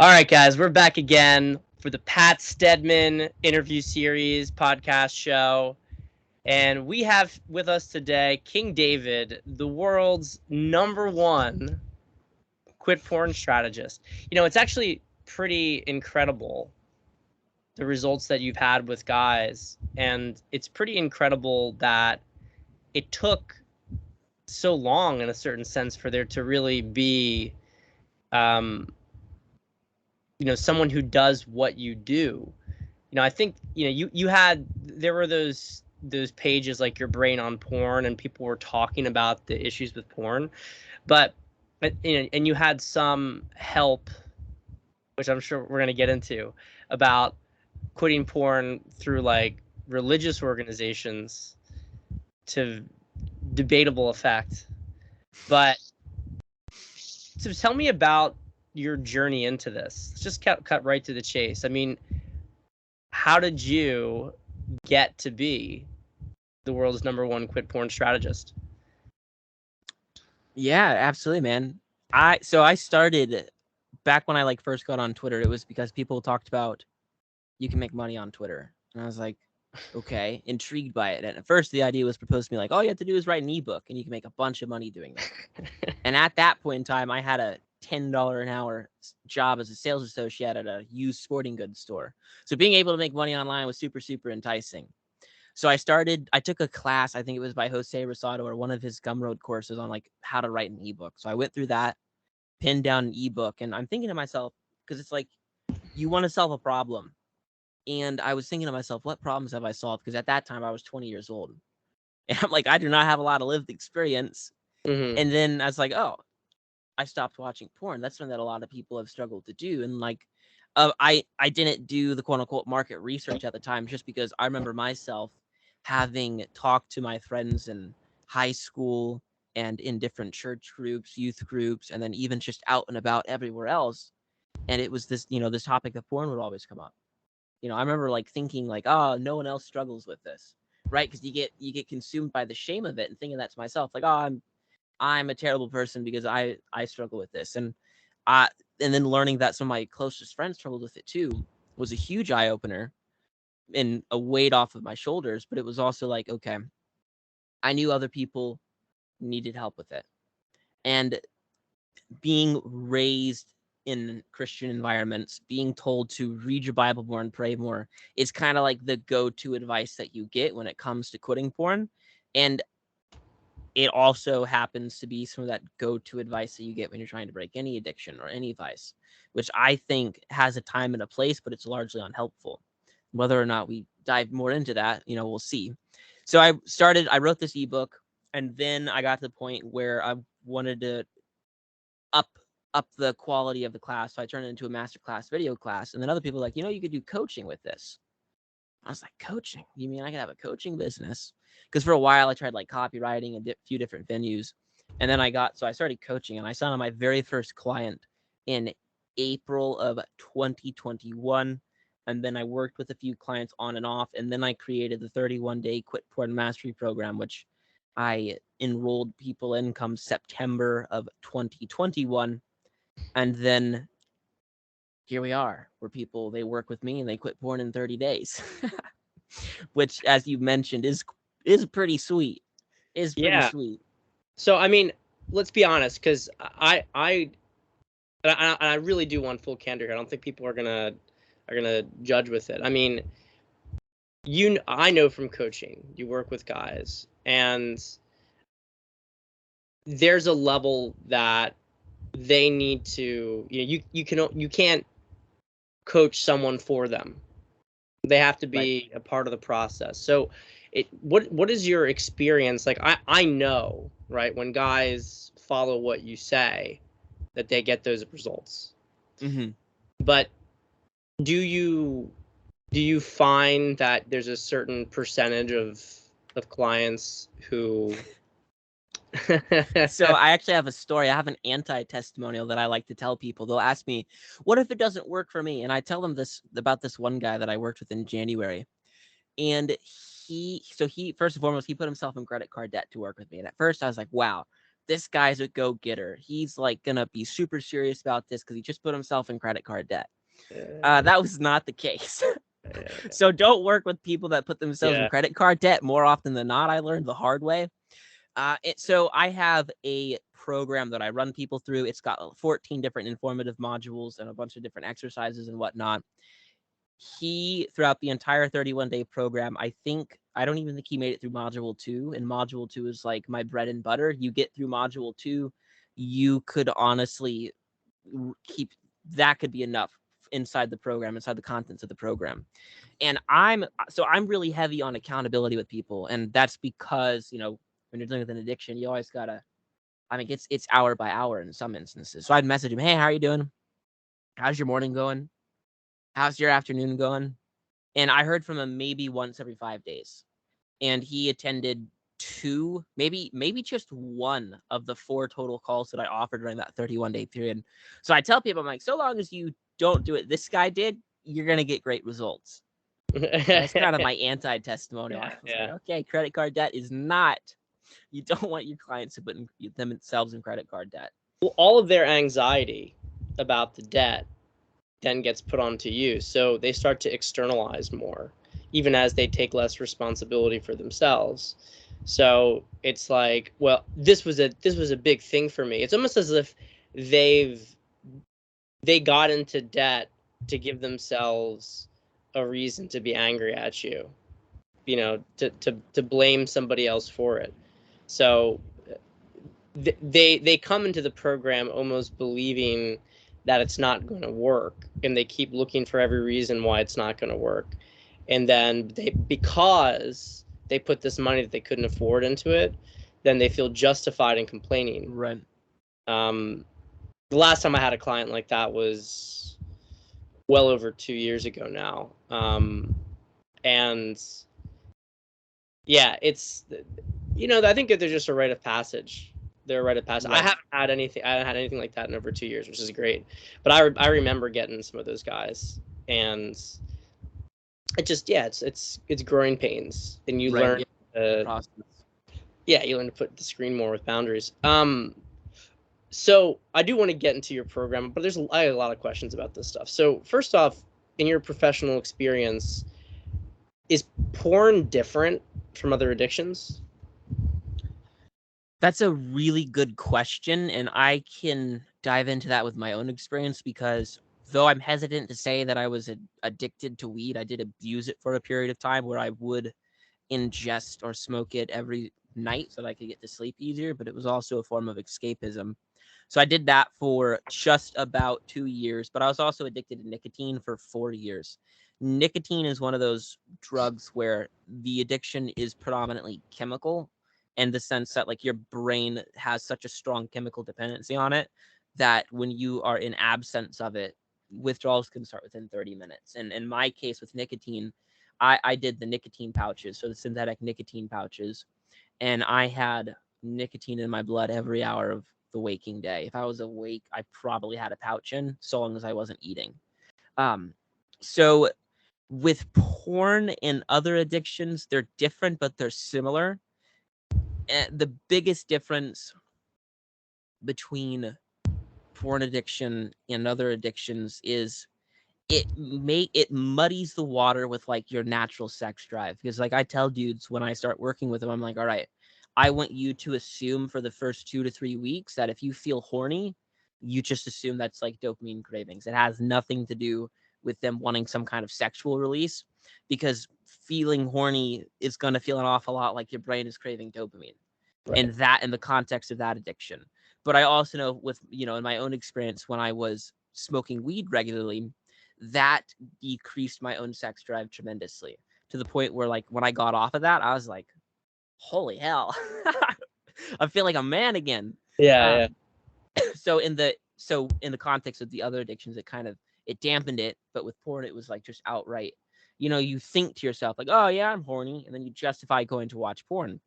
All right, guys, we're back again for the Pat Stedman interview series podcast show. And we have with us today King David, the world's #1 quit porn strategist. It's actually pretty incredible the results that you've had with guys. And it's pretty incredible that it took so long, in a certain sense, for there to really be um, someone who does what you do. I think there were those pages like Your Brain on Porn, and people were talking about the issues with porn, but and you had some help, which I'm sure we're going to get into, about quitting porn through like religious organizations, to debatable effect. But so tell me about your journey into this. Let's just cut right to the chase. I mean, how did you get to be the world's #1 quit porn strategist? Yeah, absolutely, man. I started back when I first got on Twitter. It was because people talked about you can make money on Twitter, and I was like, okay, intrigued by it. And at first, the idea was proposed to me like, all you have to do is write an ebook, and you can make a bunch of money doing that. And at that point in time, I had a $10 an hour job as a sales associate at a used sporting goods store. So being able to make money online was super, super enticing. So I took a class, I think it was by Jose Rosado, or one of his Gumroad courses on how to write an ebook. So I went through that, pinned down an ebook, and I'm thinking to myself, because it's like, you want to solve a problem. And I was thinking to myself, what problems have I solved? Because at that time I was 20 years old. And I'm like, I do not have a lot of lived experience. Mm-hmm. And then I was like, oh, I stopped watching porn. That's something that a lot of people have struggled to do. And I didn't do the quote unquote market research at the time, just because I remember myself having talked to my friends in high school and in different church groups, youth groups, and then even just out and about everywhere else. And it was this topic of porn would always come up. I remember thinking oh, no one else struggles with this, right? Because you get consumed by the shame of it and thinking that to myself, oh, I'm a terrible person because I struggle with this. And then learning that some of my closest friends struggled with it too was a huge eye opener and a weight off of my shoulders. But it was also like, okay, I knew other people needed help with it. And being raised in Christian environments, being told to read your Bible more and pray more is kind of like the go-to advice that you get when it comes to quitting porn. And it also happens to be some of that go-to advice that you get when you're trying to break any addiction or any vice, which I think has a time and a place, but it's largely unhelpful. Whether or not we dive more into that, we'll see. So I wrote this ebook, and then I got to the point where I wanted to up the quality of the class. So I turned it into a masterclass video class. And then other people were like, you could do coaching with this. I was like, coaching? You mean I could have a coaching business? Because for a while I tried copywriting a few different venues. And then I started coaching, and I signed on my very first client in April of 2021. And then I worked with a few clients on and off. And then I created the 31-day Quit Porn Mastery Program, which I enrolled people in come September of 2021. And then here we are, where they work with me and they quit porn in 30 days, which, as you mentioned, is pretty sweet. Pretty Yeah. sweet. So I mean, let's be honest, because I really do want full candor here. I don't think people are gonna judge with it. I mean, I know from coaching, you work with guys, and there's a level that they need to, you can't coach someone for them. They have to be a part of the process. So what is your experience? I know, right, when guys follow what you say, that they get those results. Mm-hmm. But do you find that there's a certain percentage of clients who So I actually have a story. I have an anti-testimonial that I like to tell people. They'll ask me, what if it doesn't work for me? And I tell them this about this one guy that I worked with in January. And he first and foremost, he put himself in credit card debt to work with me. And at first I was like, wow, this guy's a go-getter. He's like gonna be super serious about this because he just put himself in credit card debt. That was not the case. So don't work with people that put themselves in credit card debt. More often than not, I learned the hard way. So I have a program that I run people through. It's got 14 different informative modules and a bunch of different exercises and whatnot. Throughout the entire 31-day program, I don't even think he made it through module 2. And module 2 is like my bread and butter. You get through module 2, you could honestly that could be enough inside the program, inside the contents of the program. And I'm really heavy on accountability with people. And that's because, when you're dealing with an addiction, you always gotta, it's hour by hour in some instances. So I'd message him, hey, how are you doing? How's your morning going? How's your afternoon going? And I heard from him maybe once every 5 days. And he attended 2, maybe just 1 of the 4 total calls that I offered during that 31-day period. So I tell people, I'm like, so long as you don't do it this guy did, you're going to get great results. That's kind of my anti-testimonial. I was like, okay, credit card debt is not, you don't want your clients to put themselves in credit card debt. Well, all of their anxiety about the debt then gets put onto you. So they start to externalize more, even as they take less responsibility for themselves. So it's like, well, this was a big thing for me. It's almost as if they got into debt to give themselves a reason to be angry at you, to blame somebody else for it. So they come into the program almost believing that it's not going to work, and they keep looking for every reason why it's not going to work. And then because they put this money that they couldn't afford into it, then they feel justified in complaining. Right. The last time I had a client like that was well over 2 years ago now. And yeah, it's, I think that they're just a rite of passage. They're a rite of passage. Right. I haven't had anything like that in over 2 years, which is great. But I remember getting some of those guys, and it just, it's growing pains, and you learn you learn to put the screen more with boundaries. So I do want to get into your program, but I have a lot of questions about this stuff. So first off, in your professional experience, is porn different from other addictions? That's a really good question, and I can dive into that with my own experience, because though I'm hesitant to say that I was addicted to weed, I did abuse it for a period of time where I would ingest or smoke it every night so that I could get to sleep easier, but it was also a form of escapism. So I did that for just about 2 years, but I was also addicted to nicotine for 4 years. Nicotine is one of those drugs where the addiction is predominantly chemical, in the sense that like your brain has such a strong chemical dependency on it that when you are in absence of it, withdrawals can start within 30 minutes. And in my case with nicotine, I did the nicotine pouches, so the synthetic nicotine pouches, and I had nicotine in my blood every hour of the waking day. If I was awake, I probably had a pouch in, so long as I wasn't eating. So with porn and other addictions, they're different, but they're similar. And the biggest difference between porn addiction and other addictions is it muddies the water with like your natural sex drive. Because like I tell dudes when I start working with them, I'm like, all right, I want you to assume for the first 2 to 3 weeks that if you feel horny, you just assume that's like dopamine cravings. It has nothing to do with them wanting some kind of sexual release, because feeling horny is going to feel an awful lot like your brain is craving dopamine. Right. And that in the context of that addiction. But I also know with, in my own experience, when I was smoking weed regularly, that decreased my own sex drive tremendously, to the point where like when I got off of that, I was like, holy hell, I feel like a man again. Yeah. So in the context of the other addictions, it dampened it. But with porn, it was like just outright, you think to yourself like, oh yeah, I'm horny. And then you justify going to watch porn.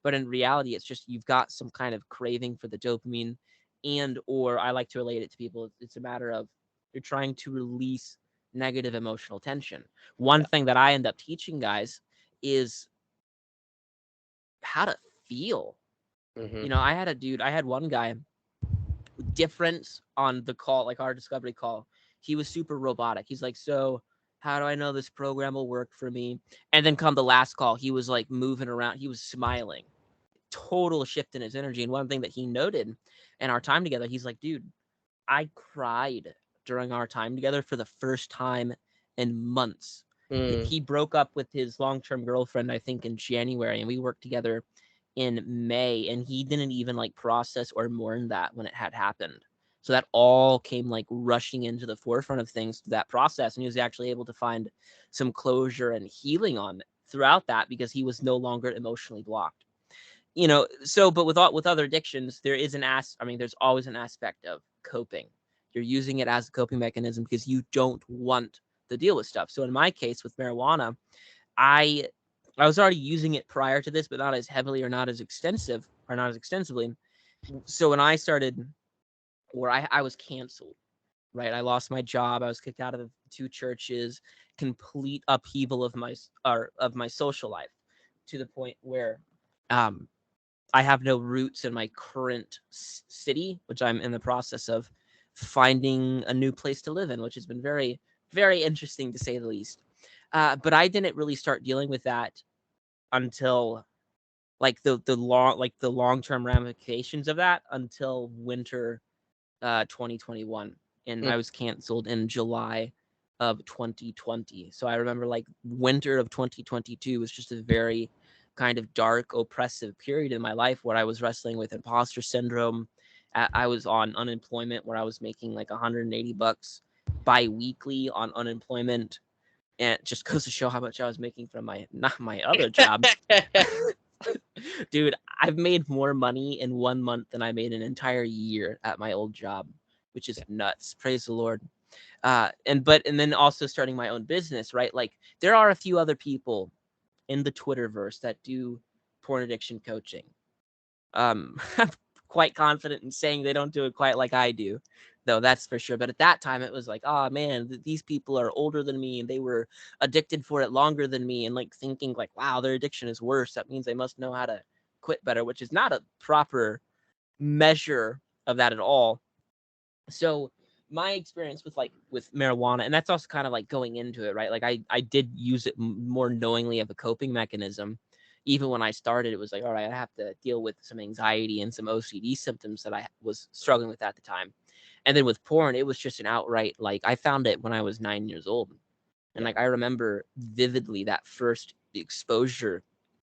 But in reality, it's just, you've got some kind of craving for the dopamine, or I like to relate it to people. It's a matter of you're trying to release negative emotional tension. One thing that I end up teaching guys is how to feel Mm-hmm. You know, I had one guy, difference on the call, like our discovery call. He was super robotic. He's like, so how do I know this program will work for me? And then come the last call, he was like moving around. He was smiling, total shift in his energy. And one thing that he noted in our time together, he's like, dude, I cried during our time together for the first time in months. Mm. He broke up with his long-term girlfriend, I think, in January, and we worked together in May, and he didn't even like process or mourn that when it had happened. So that all came like rushing into the forefront of things through that process, and he was actually able to find some closure and healing on it throughout that because he was no longer emotionally blocked. You know, so but with other addictions, there is there's always an aspect of coping. You're using it as a coping mechanism because you don't want to deal with stuff. So in my case with marijuana, I I was already using it prior to this, but not as heavily or not as extensive or not as extensively. So when I started, where I was canceled, right? I lost my job. I was kicked out of 2 churches, complete upheaval of my social life, to the point where um, I have no roots in my current city, which I'm in the process of finding a new place to live in, which has been very, very interesting to say the least. But I didn't really start dealing with that until like the long term ramifications of that until winter 2021, and Mm. I was canceled in July of 2020. So I remember like winter of 2022 was just a very kind of dark, oppressive period in my life where I was wrestling with imposter syndrome. I was on unemployment where I was making like $180 bi-weekly on unemployment, and it just goes to show how much I was making from my not my other job. Dude, I've made more money in 1 month than I made an entire year at my old job, which is nuts. Praise the Lord. And then also starting my own business, right? Like there are a few other people in the Twitterverse that do porn addiction coaching. I'm quite confident in saying they don't do it quite like I do, though, that's for sure. But at that time, it was like, oh man, these people are older than me and they were addicted for it longer than me, and like thinking like, wow, their addiction is worse. That means they must know how to quit better, which is not a proper measure of that at all. So my experience with marijuana, and that's also kind of like going into it, right? Like I did use it more knowingly of a coping mechanism. Even when I started, it was like, all right, I have to deal with some anxiety and some OCD symptoms that I was struggling with at the time. And then with porn, it was just an outright, like, I found it when I was 9 years old. And Yeah. like I remember vividly that first exposure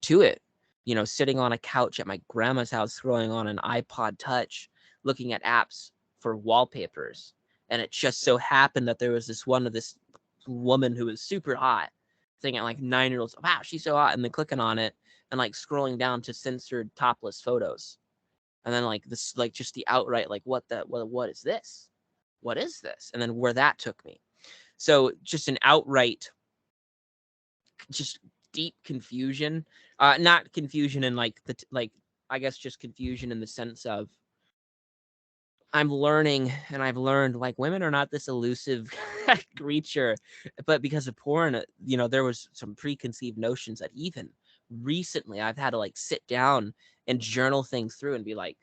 to it, you know, sitting on a couch at my grandma's house, throwing on an iPod Touch, looking at apps for wallpapers. And it just so happened that there was this woman who was super hot, thinking like 9 year olds, wow, she's so hot. And then clicking on it and like scrolling down to censored topless photos. And then like this, like just the outright, like, what is this? What is this? And then where that took me. So just an outright, just deep confusion, not confusion in like like, I guess just confusion in the sense of I'm learning, and I've learned like women are not this elusive creature, but because of porn, you know, there was some preconceived notions that even recently I've had to like sit down and journal things through and be like,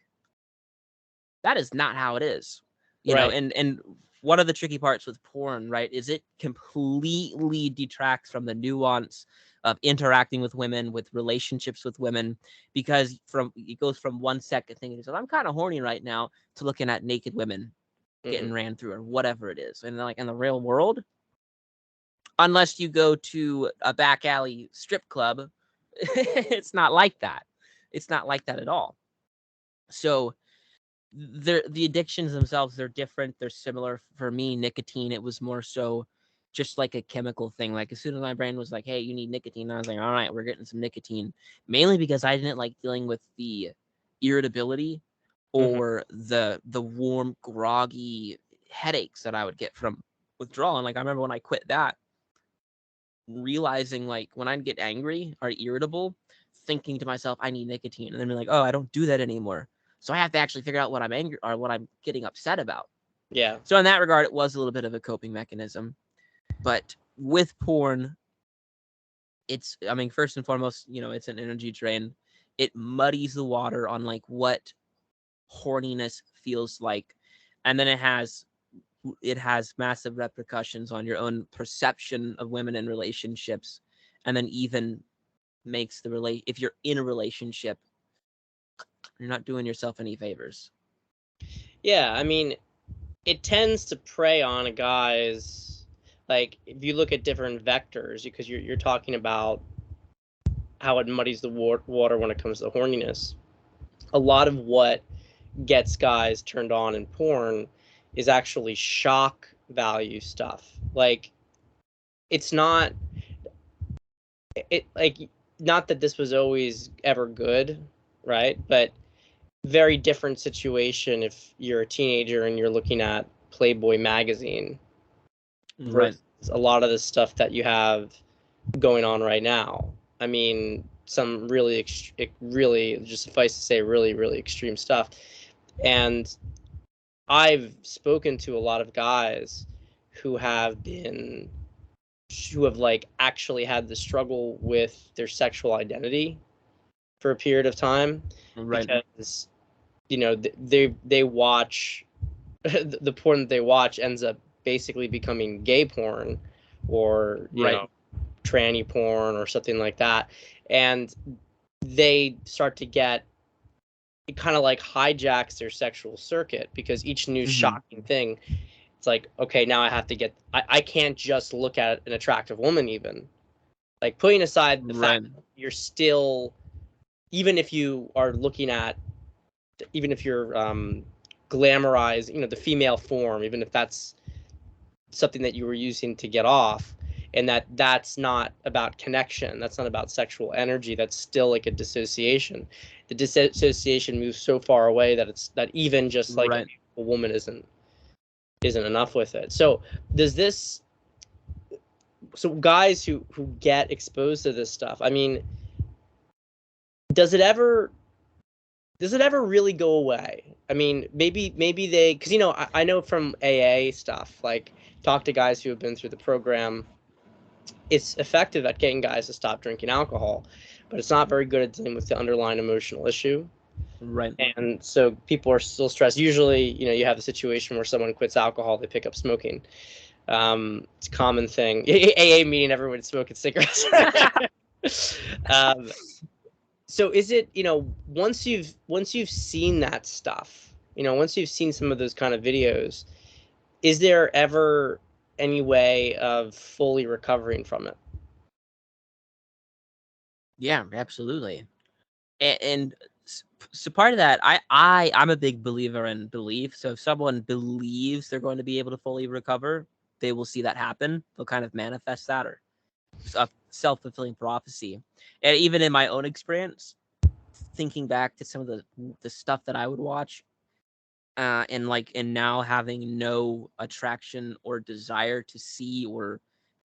that is not how it is, you know. Right. And one of the tricky parts with porn, right, is it completely detracts from the nuance of interacting with women, with relationships with women, because from it goes from 1 second thinking, so I'm kind of horny right now, to looking at naked women Mm-hmm. getting ran through or whatever it is. And like in the real world, unless you go to a back alley strip club, it's not like that. It's not like that at all. So the addictions themselves, they're different, they're similar. For me, nicotine, it was more so just like a chemical thing. Like as soon as my brain was like, hey, you need nicotine, I was like, all right, we're getting some nicotine. Mainly because I didn't like dealing with the irritability Mm-hmm. or the warm groggy headaches that I would get from withdrawal. And like I remember when I quit that, realizing like when I'd get angry or irritable, thinking to myself, I need nicotine, and then be like, oh, I don't do that anymore. So I have to actually figure out what I'm angry or what I'm getting upset about. Yeah. So in that regard, it was a little bit of a coping mechanism. But with porn, it's, I mean, first and foremost, you know, it's an energy drain. it muddies the water on like what horniness feels like, and then it has massive repercussions on your own perception of women in relationships, and then even makes if you're in a relationship, you're not doing yourself any favors. Yeah, I mean, it tends to prey on a guy's, like, if you look at different vectors, because you're talking about how it muddies the water when it comes to horniness. A lot of what gets guys turned on in porn is actually shock value stuff. Like, it's not not that this was always ever good, right? But very different situation if you're a teenager and you're looking at Playboy magazine Right. versus a lot of the stuff that you have going on right now. I mean, some really, really, just suffice to say, really, really extreme stuff. And I've spoken to a lot of guys who have like actually had the struggle with their sexual identity for a period of time, Right. because they watch the porn that they watch ends up basically becoming gay porn, or tranny porn or something like that, and they start to get, it kind of like hijacks their sexual circuit, because each new shocking thing, it's like, okay, now I have to get, I can't just look at an attractive woman, even, like, putting aside the fact that you're still, even if you are looking at, even if you're glamorized, the female form, even if that's something that you were using to get off, and that's not about connection, that's not about sexual energy, that's still like a dissociation. The dissociation moves so far away that even just like a woman isn't enough with it. So guys who get exposed to this stuff, I mean, does it ever really go away? I mean, maybe they, because I know from AA stuff, like, talk to guys who have been through the program, it's effective at getting guys to stop drinking alcohol, but it's not very good at dealing with the underlying emotional issue. Right. And so people are still stressed. Usually, you have the situation where someone quits alcohol, they pick up smoking. It's a common thing. AA meeting, everyone smoking cigarettes. So is it, once you've seen that stuff, once you've seen some of those kind of videos, is there ever any way of fully recovering from it? Yeah, absolutely. And so part of that, I'm a big believer in belief. So if someone believes they're going to be able to fully recover, they will see that happen. They'll kind of manifest that, or a self-fulfilling prophecy. And even in my own experience, thinking back to some of the stuff that I would watch, and now having no attraction or desire to see, or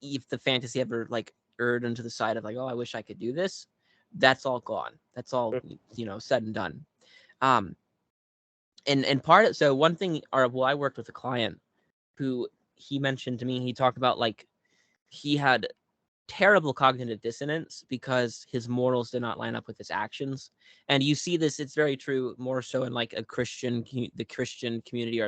if the fantasy ever like erred into the side of like, oh, I wish I could do this, that's all gone. That's all, said and done. And so one thing, I worked with a client who, he mentioned to me, he talked about like he had terrible cognitive dissonance because his morals did not line up with his actions. And you see this, it's very true, more so in like the Christian community,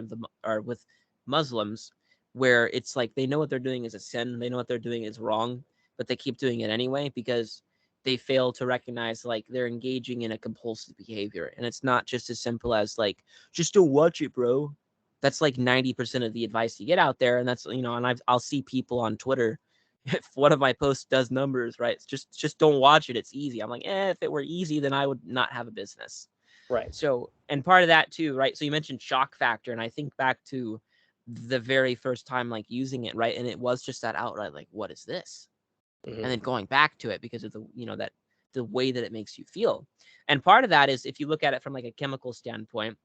or with Muslims, where it's like they know what they're doing is a sin, they know what they're doing is wrong, but they keep doing it anyway because they fail to recognize like they're engaging in a compulsive behavior. And it's not just as simple as like, just don't watch it, bro. That's like 90% of the advice you get out there. And that's, and I'll see people on Twitter, if one of my posts does numbers, right, it's just don't watch it, it's easy. I'm like, if it were easy, then I would not have a business. Right. So, and part of that too, right, so you mentioned shock factor, and I think back to the very first time like using it, right, and it was just that outright like, what is this? And then going back to it because of the way that it makes you feel. And part of that is, if you look at it from like a chemical standpoint,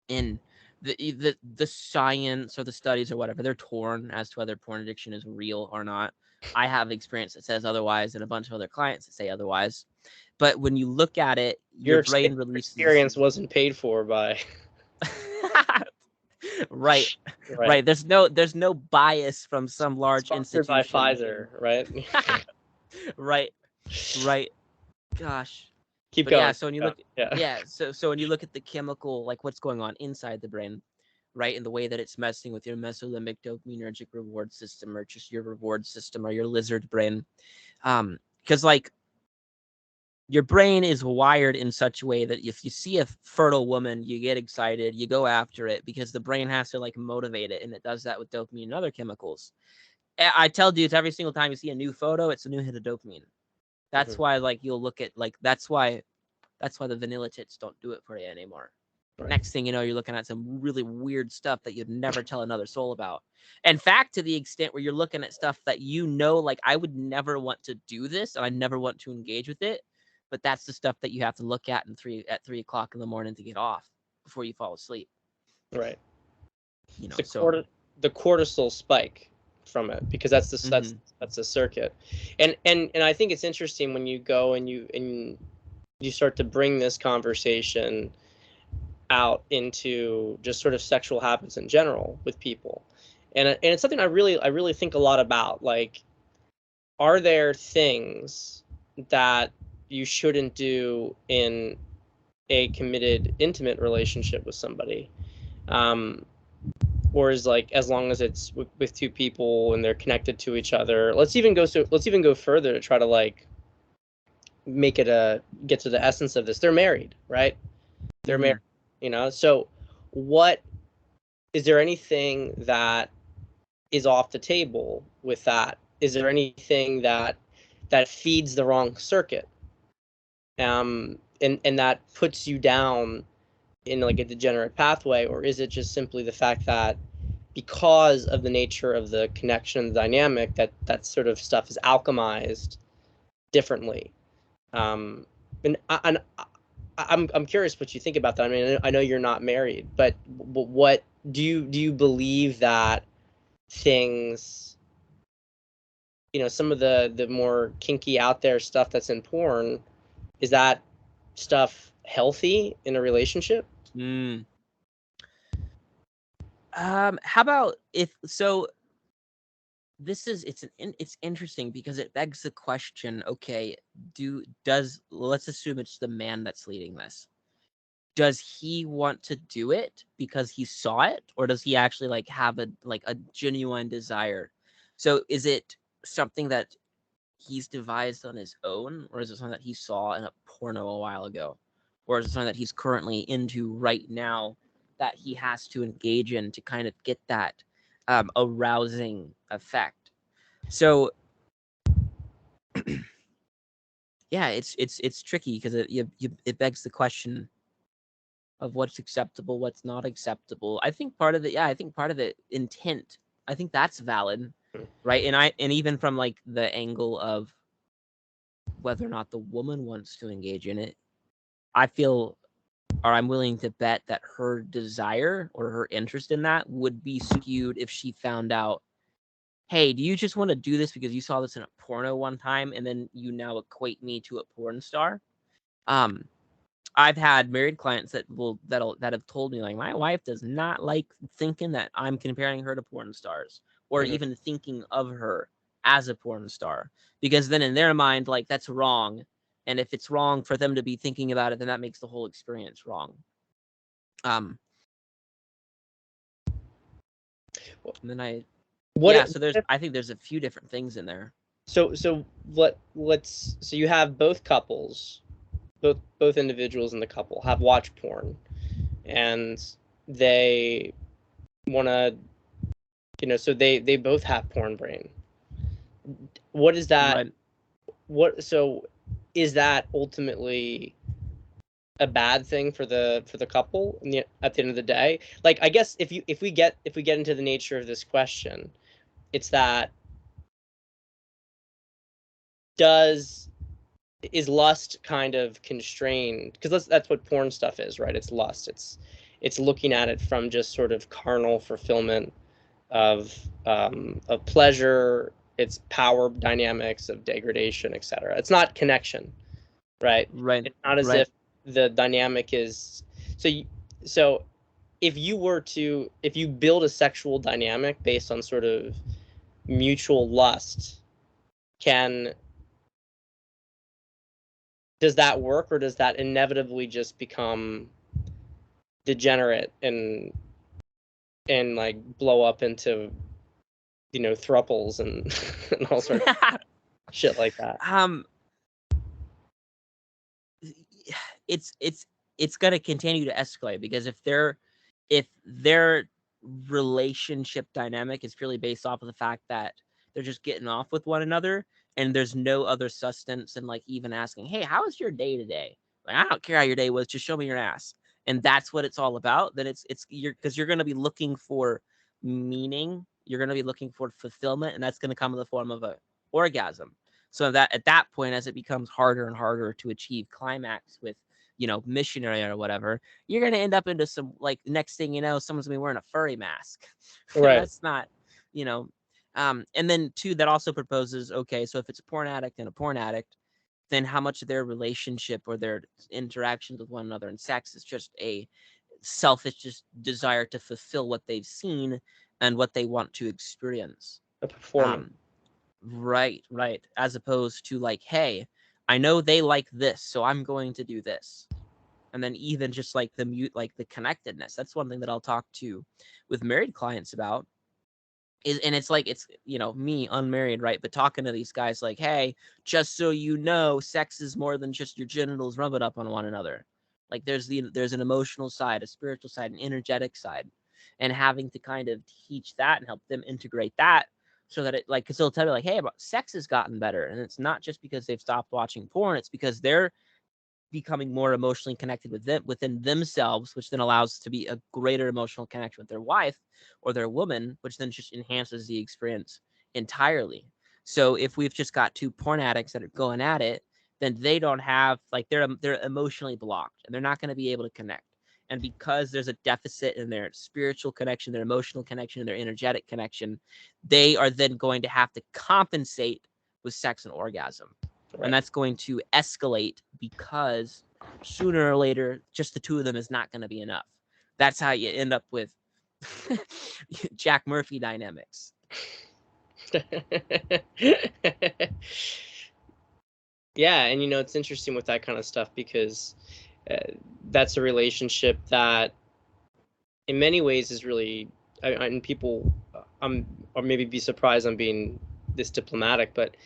in the science or the studies or whatever, they're torn as to whether porn addiction is real or not. I have experience that says otherwise, and a bunch of other clients that say otherwise. But when you look at it, your brain releases. Experience wasn't paid for by. Right. There's no bias from some large Sponsored institution. by Pfizer, right? Right. Gosh. Keep But going. yeah, so when you look, Yeah. so when you look at the chemical, like what's going on inside the brain, right, and the way that it's messing with your mesolimbic dopaminergic reward system, or just your reward system, or your lizard brain, because like your brain is wired in such a way that if you see a fertile woman, you get excited, you go after it, because the brain has to like motivate it, and it does that with dopamine and other chemicals. I tell dudes every single time you see a new photo, it's a new hit of dopamine. That's why like you'll look at like that's why the vanilla tits don't do it for you anymore. Right. Next thing you know, you're looking at some really weird stuff that you'd never tell another soul about. In fact, to the extent where you're looking at stuff that like I would never want to do this, and I never want to engage with it, but that's the stuff that you have to look at at 3 o'clock in the morning to get off before you fall asleep. Right. You know, The cortisol spike from it, because that's the that's the circuit, and I think it's interesting when you go and you start to bring this conversation out into just sort of sexual habits in general with people, and it's something I really think a lot about. Like, are there things that you shouldn't do in a committed, intimate relationship with somebody? Or is, like, as long as it's with two people and they're connected to each other. Let's even go further to try to like make it get to the essence of this. They're married, right? They're married, so what is there anything that is off the table with that? Is there anything that feeds the wrong circuit, and that puts you down in like a degenerate pathway? Or is it just simply the fact that because of the nature of the connection and the dynamic, that sort of stuff is alchemized differently? And I'm curious what you think about that. I mean, I know you're not married, but what do you believe that things, some of the more kinky out there stuff that's in porn, is that stuff healthy in a relationship? How about if so? It's interesting because it begs the question. Okay, let's assume it's the man that's leading this. Does he want to do it because he saw it, or does he actually like have a genuine desire? So is it something that he's devised on his own, or is it something that he saw in a porno a while ago, or is it something that he's currently into right now that he has to engage in to kind of get that arousing effect? So yeah, it's tricky because it begs the question of what's acceptable, what's not acceptable. I think part of it, intent. I think that's valid, right? And even from like the angle of whether or not the woman wants to engage in it, I feel, or I'm willing to bet that her desire or her interest in that would be skewed if she found out, hey, do you just want to do this because you saw this in a porno one time and then you now equate me to a porn star? I've had married clients that have told me, like, my wife does not like thinking that I'm comparing her to porn stars, or even thinking of her as a porn star, because then in their mind, like, that's wrong. And if it's wrong for them to be thinking about it, then that makes the whole experience wrong. And then I think there's a few different things in there. So you have both couples, both individuals in the couple have watched porn, and they want to, so they both have porn brain. What is that? Right. So is that ultimately a bad thing for the couple at the end of the day? Like, I guess if we get into the nature of this question, it's that, is lust kind of constrained? Because that's what porn stuff is, right? It's lust. It's looking at it from just sort of carnal fulfillment of pleasure. It's power dynamics of degradation, etc. It's not connection, right? Right. It's not as if the dynamic is so. If you build a sexual dynamic based on sort of mutual lust, can does that work, or does that inevitably just become degenerate and like blow up into, you know, thruples and, and all sorts of shit like that? It's going to continue to escalate, because if their relationship dynamic is purely based off of the fact that they're just getting off with one another, and there's no other sustenance, and like even asking, hey, how was your day today? Like, I don't care how your day was, just show me your ass. And that's what it's all about. Then you're going to be looking for meaning, you're going to be looking for fulfillment, and that's going to come in the form of a orgasm. So that at that point, as it becomes harder and harder to achieve climax with, you know, missionary or whatever, you're going to end up into some, like, next thing you know, someone's going to be wearing a furry mask. Right. That's not, you know, and then two, that also proposes, okay, so if it's a porn addict and a porn addict, then how much of their relationship or their interactions with one another and sex is just a selfish just desire to fulfill what they've seen and what they want to experience. A performance. Right. As opposed to like, hey, I know they like this, so I'm going to do this. And then even just like the connectedness. That's one thing that I'll talk to with married clients about. And it's like, it's, you know, me unmarried, right? But talking to these guys like, hey, just so you know, sex is more than just your genitals rubbing up on one another. Like there's an emotional side, a spiritual side, an energetic side, and having to kind of teach that and help them integrate that, so that it, like, because they'll tell me like, hey, sex has gotten better, and it's not just because they've stopped watching porn, it's because they're becoming more emotionally connected with them within themselves, which then allows to be a greater emotional connection with their wife or their woman, which then just enhances the experience entirely. So if we've just got two porn addicts that are going at it, then they don't have, like, they're emotionally blocked, and they're not going to be able to connect. And because there's a deficit in their spiritual connection, their emotional connection, and their energetic connection, they are then going to have to compensate with sex and orgasm. Right. And that's going to escalate, because sooner or later, just the two of them is not going to be enough. That's how you end up with Jack Murphy dynamics. Yeah, and you know, it's interesting with that kind of stuff, because that's a relationship that in many ways is really, and people or maybe be surprised I'm being this diplomatic, but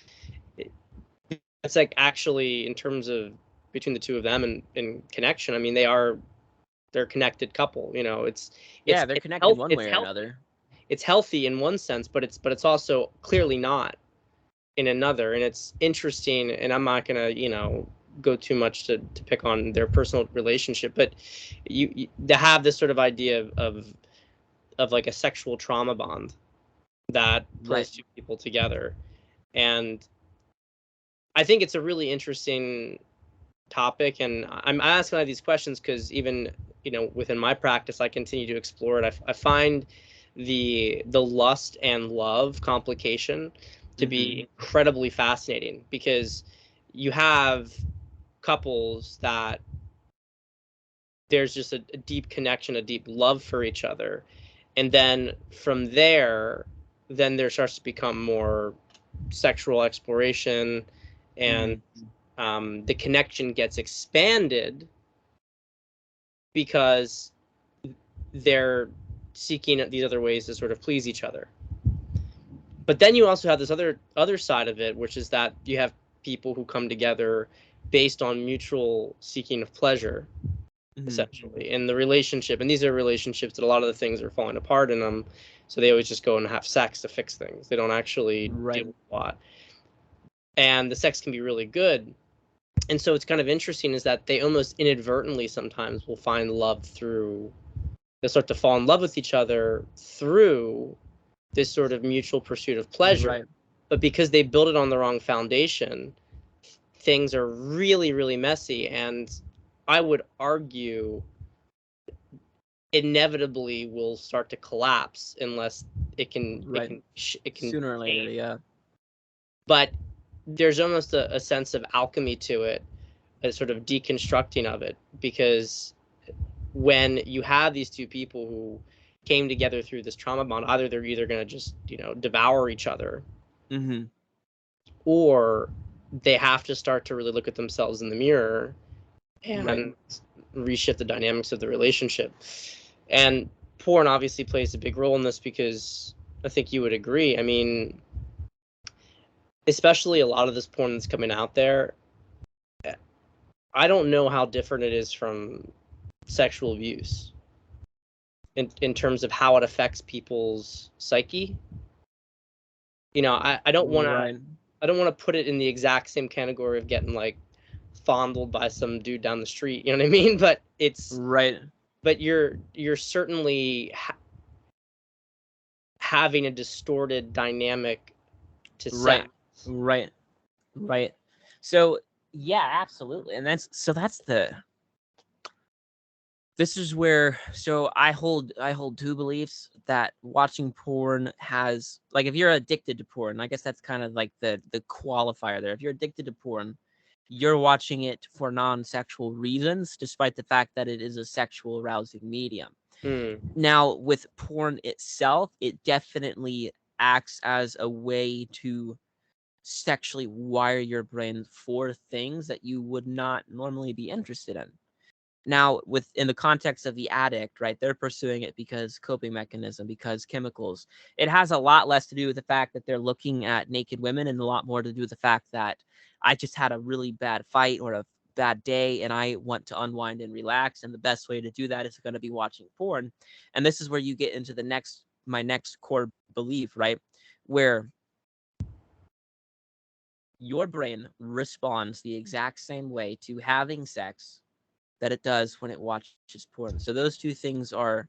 it's like, actually, in terms of between the two of them and connection, I mean, they're a connected couple, you know. Yeah, they're connected one way or another. It's healthy in one sense, but it's also clearly not in another. And it's interesting, and I'm not gonna, you know, go too much to pick on their personal relationship, but you to have this sort of idea of like a sexual trauma bond that pulls two people together. And I think it's a really interesting topic, and I'm asking all these questions because, even, you know, within my practice, I continue to explore it. I find the lust and love complication to be incredibly fascinating, because you have couples that there's just a deep connection, a deep love for each other, and then from there, then there starts to become more sexual exploration, and the connection gets expanded because they're seeking these other ways to sort of please each other. But then you also have this other side of it, which is that you have people who come together based on mutual seeking of pleasure, essentially, in the relationship. And these are relationships that a lot of the things are falling apart in them, so they always just go and have sex to fix things. They don't actually deal with a lot. And the sex can be really good. And so it's kind of interesting is that they almost inadvertently sometimes will find love through, they'll start to fall in love with each other through this sort of mutual pursuit of pleasure. But because they built it on the wrong foundation, things are really, really messy. And I would argue inevitably will start to collapse unless it can sooner or later, yeah. But there's almost a sense of alchemy to it, a sort of deconstructing of it, because when you have these two people who came together through this trauma bond, either they're either going to just, you know, devour each other, or they have to start to really look at themselves in the mirror and Right. reshift the dynamics of the relationship. And porn obviously plays a big role in this because I think you would agree. I mean, especially a lot of this porn that's coming out there, I don't know how different it is from sexual abuse in terms of how it affects people's psyche. You know, I don't want to Right. I don't want to put it in the exact same category of getting like fondled by some dude down the street. You know what I mean? Right. But you're certainly having a distorted dynamic to sex. Right. Right. Right. So yeah, absolutely. And that's this is where, so I hold two beliefs: that watching porn has, like, if you're addicted to porn, I guess that's kind of like the qualifier there. If you're addicted to porn, you're watching it for non-sexual reasons, despite the fact that it is a sexual arousing medium. Mm, Now, with porn itself, it definitely acts as a way to sexually wire your brain for things that you would not normally be interested in. Now, in the context of the addict, right, they're pursuing it because coping mechanism, because chemicals. It has a lot less to do with the fact that they're looking at naked women, and a lot more to do with the fact that I just had a really bad fight or a bad day and I want to unwind and relax. And the best way to do that is going to be watching porn. And this is where you get into my next core belief, right? Where your brain responds the exact same way to having sex that it does when it watches porn. So those two things are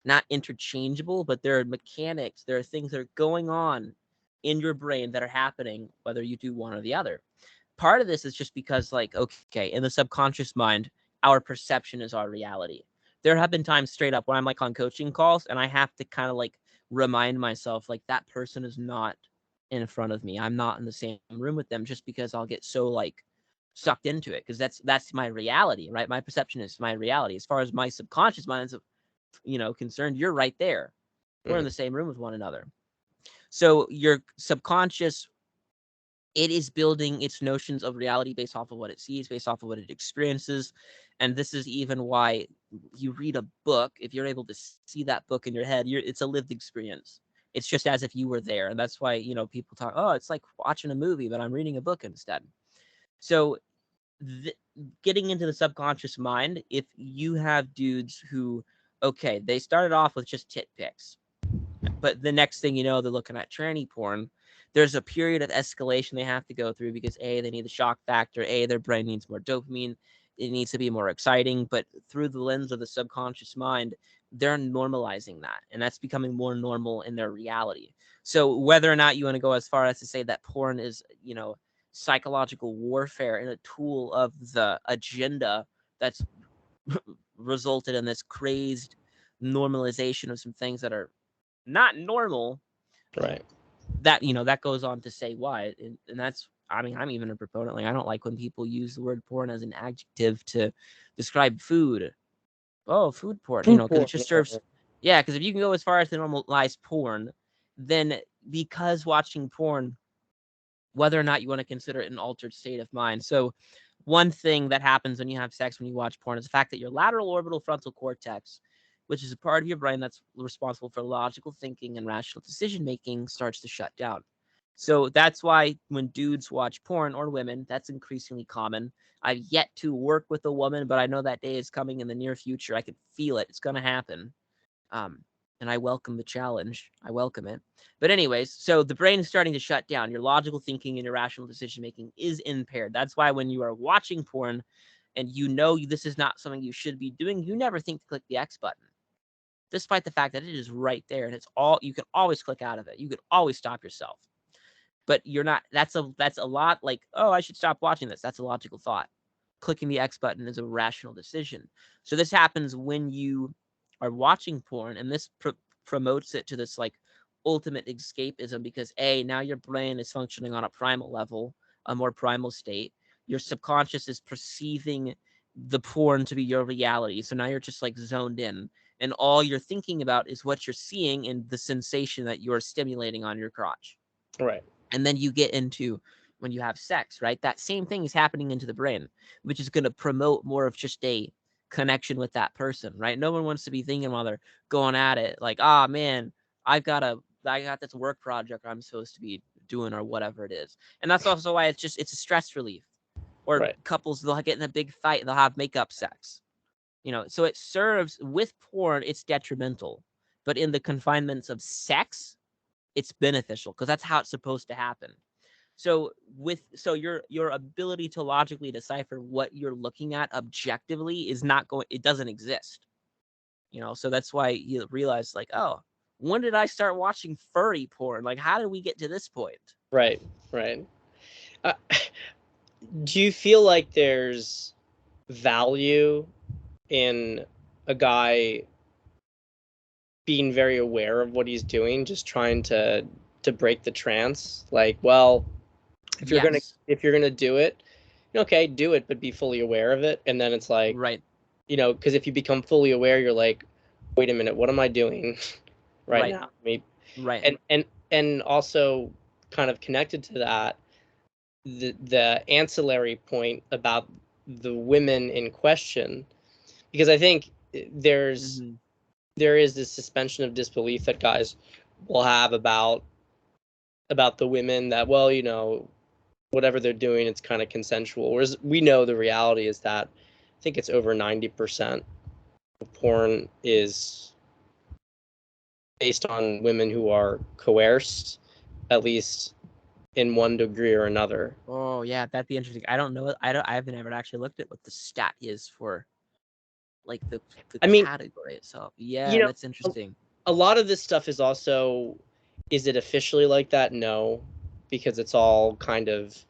not interchangeable, but there are mechanics, there are things that are going on in your brain that are happening whether you do one or the other. Part of this is just because, like, okay, in the subconscious mind, our perception is our reality. There have been times straight up when I'm like on coaching calls and I have to kind of like remind myself, like, that person is not in front of me. I'm not in the same room with them, just because I'll get so like sucked into it, because that's my reality, right? My perception is my reality. As far as my subconscious mind is, concerned, you're right there. We're in mm, the same room with one another. So your subconscious, it is building its notions of reality based off of what it sees, based off of what it experiences. And this is even why you read a book. If you're able to see that book in your head, it's a lived experience. It's just as if you were there. And that's why, people talk, oh, it's like watching a movie, but I'm reading a book instead. So getting into the subconscious mind, if you have dudes who, okay, they started off with just tit pics, but the next thing you know, they're looking at tranny porn. There's a period of escalation they have to go through because A, they need the shock factor, A, their brain needs more dopamine, it needs to be more exciting. But through the lens of the subconscious mind, they're normalizing that, and that's becoming more normal in their reality. So whether or not you want to go as far as to say that porn is, psychological warfare and a tool of the agenda that's resulted in this crazed normalization of some things that are not normal, right. that goes on to say why. And that's, I mean, I'm even a proponent. Like, I don't like when people use the word porn as an adjective to describe food. Oh, food porn, Food because it porn. just serves. Yeah, because if you can go as far as to normalize porn, then because watching porn, whether or not you want to consider it an altered state of mind. So one thing that happens when you have sex, when you watch porn, is the fact that your lateral orbital frontal cortex, which is a part of your brain that's responsible for logical thinking and rational decision making, starts to shut down. So that's why when dudes watch porn, or women, that's increasingly common. I've yet to work with a woman, but I know that day is coming in the near future. I can feel it. It's going to happen. Um, and I welcome the challenge. I welcome it. But anyways, so the brain is starting to shut down. Your logical thinking and your rational decision making is impaired. That's why when you are watching porn and this is not something you should be doing, you never think to click the X button, despite the fact that it is right there and you can always click out of it. You could always stop yourself. But you're not. That's a lot like, oh, I should stop watching this. That's a logical thought. Clicking the X button is a rational decision. So this happens when you are watching porn, and this promotes it to this like ultimate escapism, because now your brain is functioning on a primal level, a more primal state. Your subconscious is perceiving the porn to be your reality. So now you're just like zoned in, and all you're thinking about is what you're seeing and the sensation that you're stimulating on your crotch. Right. And then you get into when you have sex, right? That same thing is happening into the brain, which is going to promote more of just a connection with that person, right? No one wants to be thinking while they're going at it, like, ah, man, I got this work project I'm supposed to be doing or whatever it is. And that's also why it's a stress relief. Or Right. couples, they'll get in a big fight, they'll have makeup sex. So it serves with porn, it's detrimental. But in the confinements of sex, it's beneficial because that's how it's supposed to happen. So your ability to logically decipher what you're looking at objectively it doesn't exist. So that's why you realize, like, oh, when did I start watching furry porn? Like, how did we get to this point? Right. Right. Uh, do you feel like there's value in a guy being very aware of what he's doing, just trying to break the trance? Like, well, if you're Yes. gonna do it, okay, do it, but be fully aware of it. And then it's like, Right. because if you become fully aware, you're like, wait a minute, what am I doing right Right. now? I mean, Right. and also kind of connected to that, the ancillary point about the women in question, because I think there's Mhm. there is this suspension of disbelief that guys will have about the women, that, well, whatever they're doing, it's kind of consensual. Whereas we know the reality is that I think it's over 90% of porn is based on women who are coerced, at least in one degree or another. Oh yeah, that'd be interesting. I don't know. I haven't ever actually looked at what the stat is for, like, the I mean, category itself. you Yeah, know, that's interesting. a lot of this stuff is also, is it officially like that? No, because it's all kind of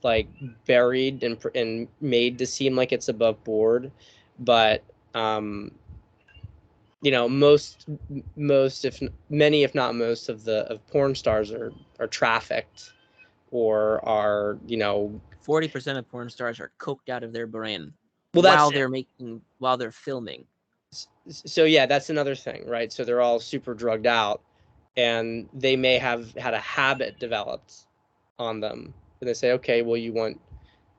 like buried and made to seem like it's above board. But most, if many, if not most, of porn stars are trafficked, or are 40% of porn stars are coked out of their brain well, that's while they're filming. so yeah, that's another thing, right? So they're all super drugged out, and they may have had a habit developed on them, and they say, okay, well, you want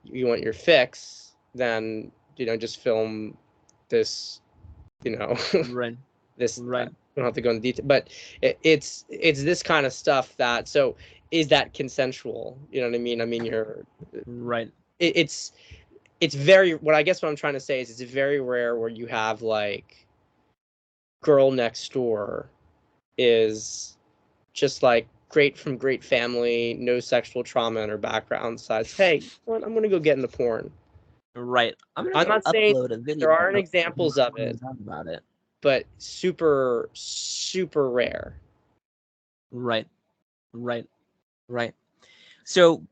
your fix, then just film this, Right. this, Right. we don't have to go into detail, but it's this kind of stuff. That, so is that consensual? You know what I mean? I mean, Right. it's very, what I guess what I'm trying to say is, it's very rare where you have, like, girl next door is just like great, from great family, no sexual trauma in her background, decides, hey, what, I'm gonna go get into porn. Right. I'm gonna I'm go not saying upload a video there aren't of examples of it, about it. but super, super rare. Right. Right. Right. So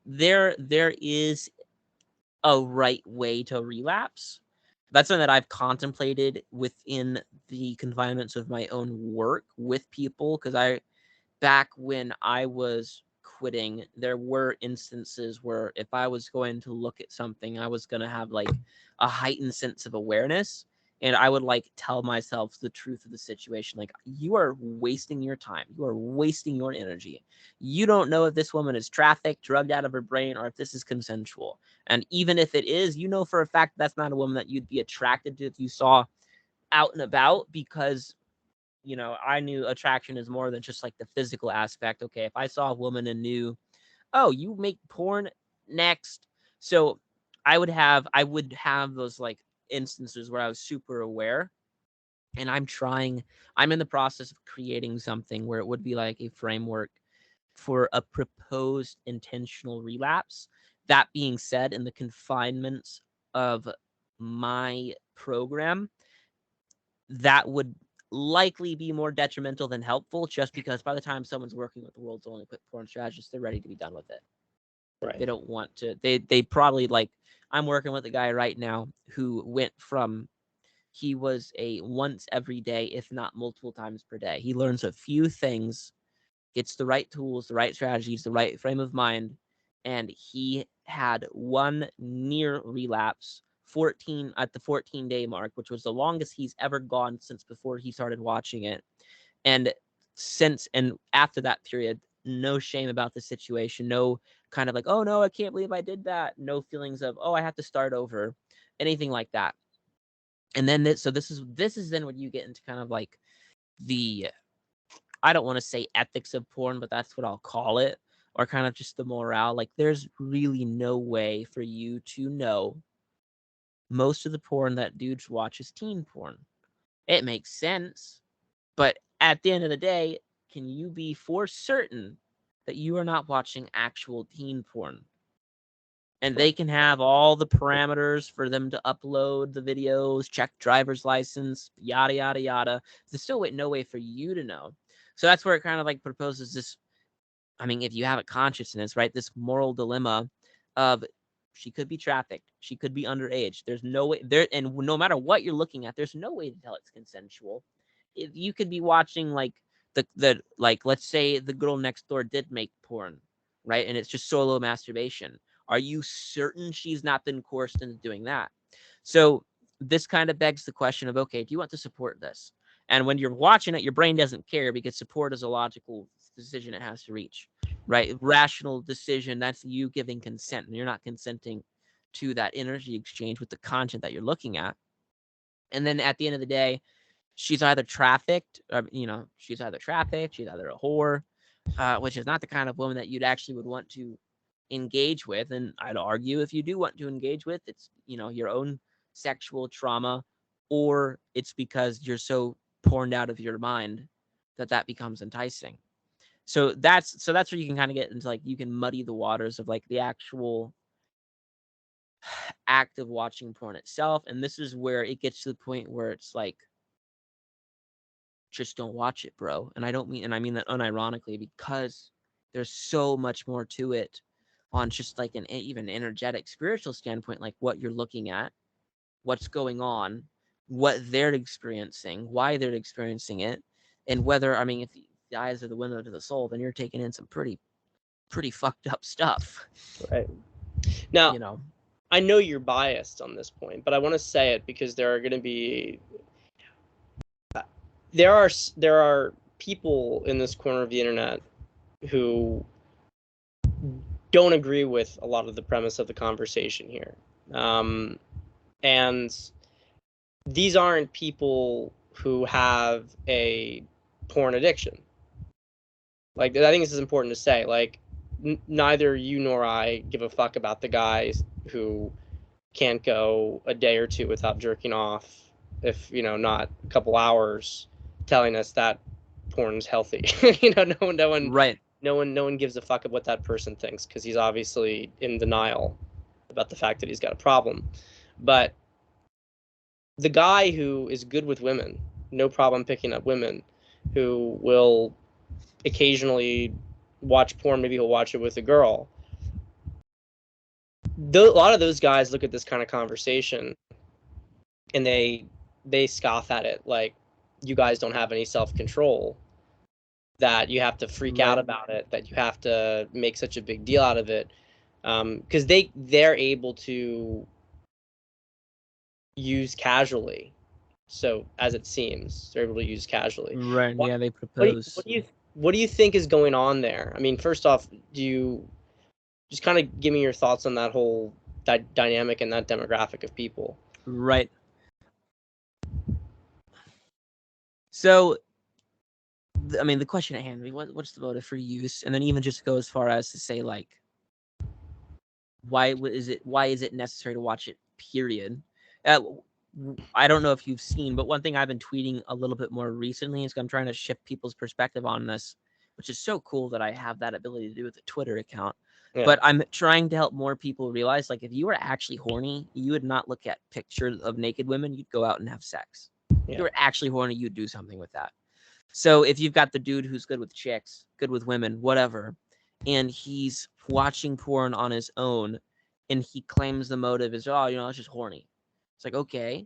there is a right way to relapse. That's something that I've contemplated within the confinements of my own work with people, because back when I was quitting, there were instances where if I was going to look at something, I was going to have like a heightened sense of awareness. And I would like tell myself the truth of the situation. Like, you are wasting your time. You are wasting your energy. You don't know if this woman is trafficked, drugged out of her brain, or if this is consensual. And even if it is, you know for a fact that's not a woman that you'd be attracted to if you saw out and about, because I knew attraction is more than just like the physical aspect. Okay, if I saw a woman and knew, oh, you make porn, next. So I would have those like instances where I was super aware, and I'm in the process of creating something where it would be like a framework for a proposed intentional relapse. That being said, in the confinements of my program, that would likely be more detrimental than helpful, just because by the time someone's working with the world's only quick porn strategist, they're ready to be done with it. They Right. don't want to. They probably, like, I'm working with a guy right now who went from, he was a once every day, if not multiple times per day. He learns a few things, gets the right tools, the right strategies, the right frame of mind, and he had one near relapse 14-day mark, which was the longest he's ever gone since before he started watching it. And after that period, no shame about the situation, no kind of like, oh no, I can't believe I did that, no feelings of, oh, I have to start over, anything like that. And then this is then when you get into kind of like the, I don't want to say ethics of porn, but that's what I'll call it, or kind of just the morale. Like, there's really no way for you to know most of the porn that dudes watch is teen porn. It makes sense, but at the end of the day, can you be for certain that you are not watching actual teen porn? And they can have all the parameters for them to upload the videos, check driver's license, yada, yada, yada. There's still no way for you to know. So that's where it kind of like proposes this, I mean, if you have a consciousness, right, this moral dilemma of she could be trafficked, she could be underage. There's no way there, and no matter what you're looking at, there's no way to tell it's consensual. If you could be watching like the like, let's say the girl next door did make porn, right, and it's just solo masturbation. Are you certain she's not been coerced into doing that? So this kind of begs the question of, okay, do you want to support this? And when you're watching it, your brain doesn't care because support is a logical decision it has to reach, right? Rational decision, that's you giving consent, and you're not consenting to that energy exchange with the content that you're looking at. And then at the end of the day, she's either trafficked, or, she's either trafficked, she's either a whore, which is not the kind of woman that you'd actually would want to engage with. And I'd argue if you do want to engage with, it's, your own sexual trauma, or it's because you're so porned out of your mind that becomes enticing. So that's where you can kind of get into, like, you can muddy the waters of like the actual act of watching porn itself. And this is where it gets to the point where it's like, just don't watch it, bro. And I mean that unironically, because there's so much more to it on just like an even energetic spiritual standpoint, like what you're looking at, what's going on, what they're experiencing, why they're experiencing it, and whether, I mean, if the eyes are the window to the soul, then you're taking in some pretty fucked up stuff. Right. Now, I know you're biased on this point, but I want to say it because there are going to be there are people in this corner of the internet who don't agree with a lot of the premise of the conversation here. And these aren't people who have a porn addiction. Like, I think this is important to say. Like, neither you nor I give a fuck about the guys who can't go a day or two without jerking off, if not a couple hours, telling us that porn's healthy. No one, right? No one gives a fuck of what that person thinks, because he's obviously in denial about the fact that he's got a problem. But the guy who is good with women, no problem picking up women, who will occasionally watch porn, maybe he'll watch it with a girl. A lot of those guys look at this kind of conversation and they scoff at it, like, you guys don't have any self-control, that you have to freak out about it, that you have to make such a big deal out of it, because they're able to use casually. So, as it seems, they're able to use casually. Right. Yeah, they propose. What do you think is going on there? I mean, first off, do you just kind of give me your thoughts on that whole dynamic and that demographic of people? Right. So, I mean, the question at hand, what's the motive for use? And then even just go as far as to say, like, why is it necessary to watch it, period? I don't know if you've seen, but one thing I've been tweeting a little bit more recently is I'm trying to shift people's perspective on this, which is so cool that I have that ability to do with a Twitter account. Yeah. But I'm trying to help more people realize, like, if you were actually horny, you would not look at pictures of naked women. You'd go out and have sex. Yeah. If you were actually horny, you'd do something with that. So if you've got the dude who's good with chicks, good with women, whatever, and he's watching porn on his own, and he claims the motive is, oh, it's just horny. It's like, okay,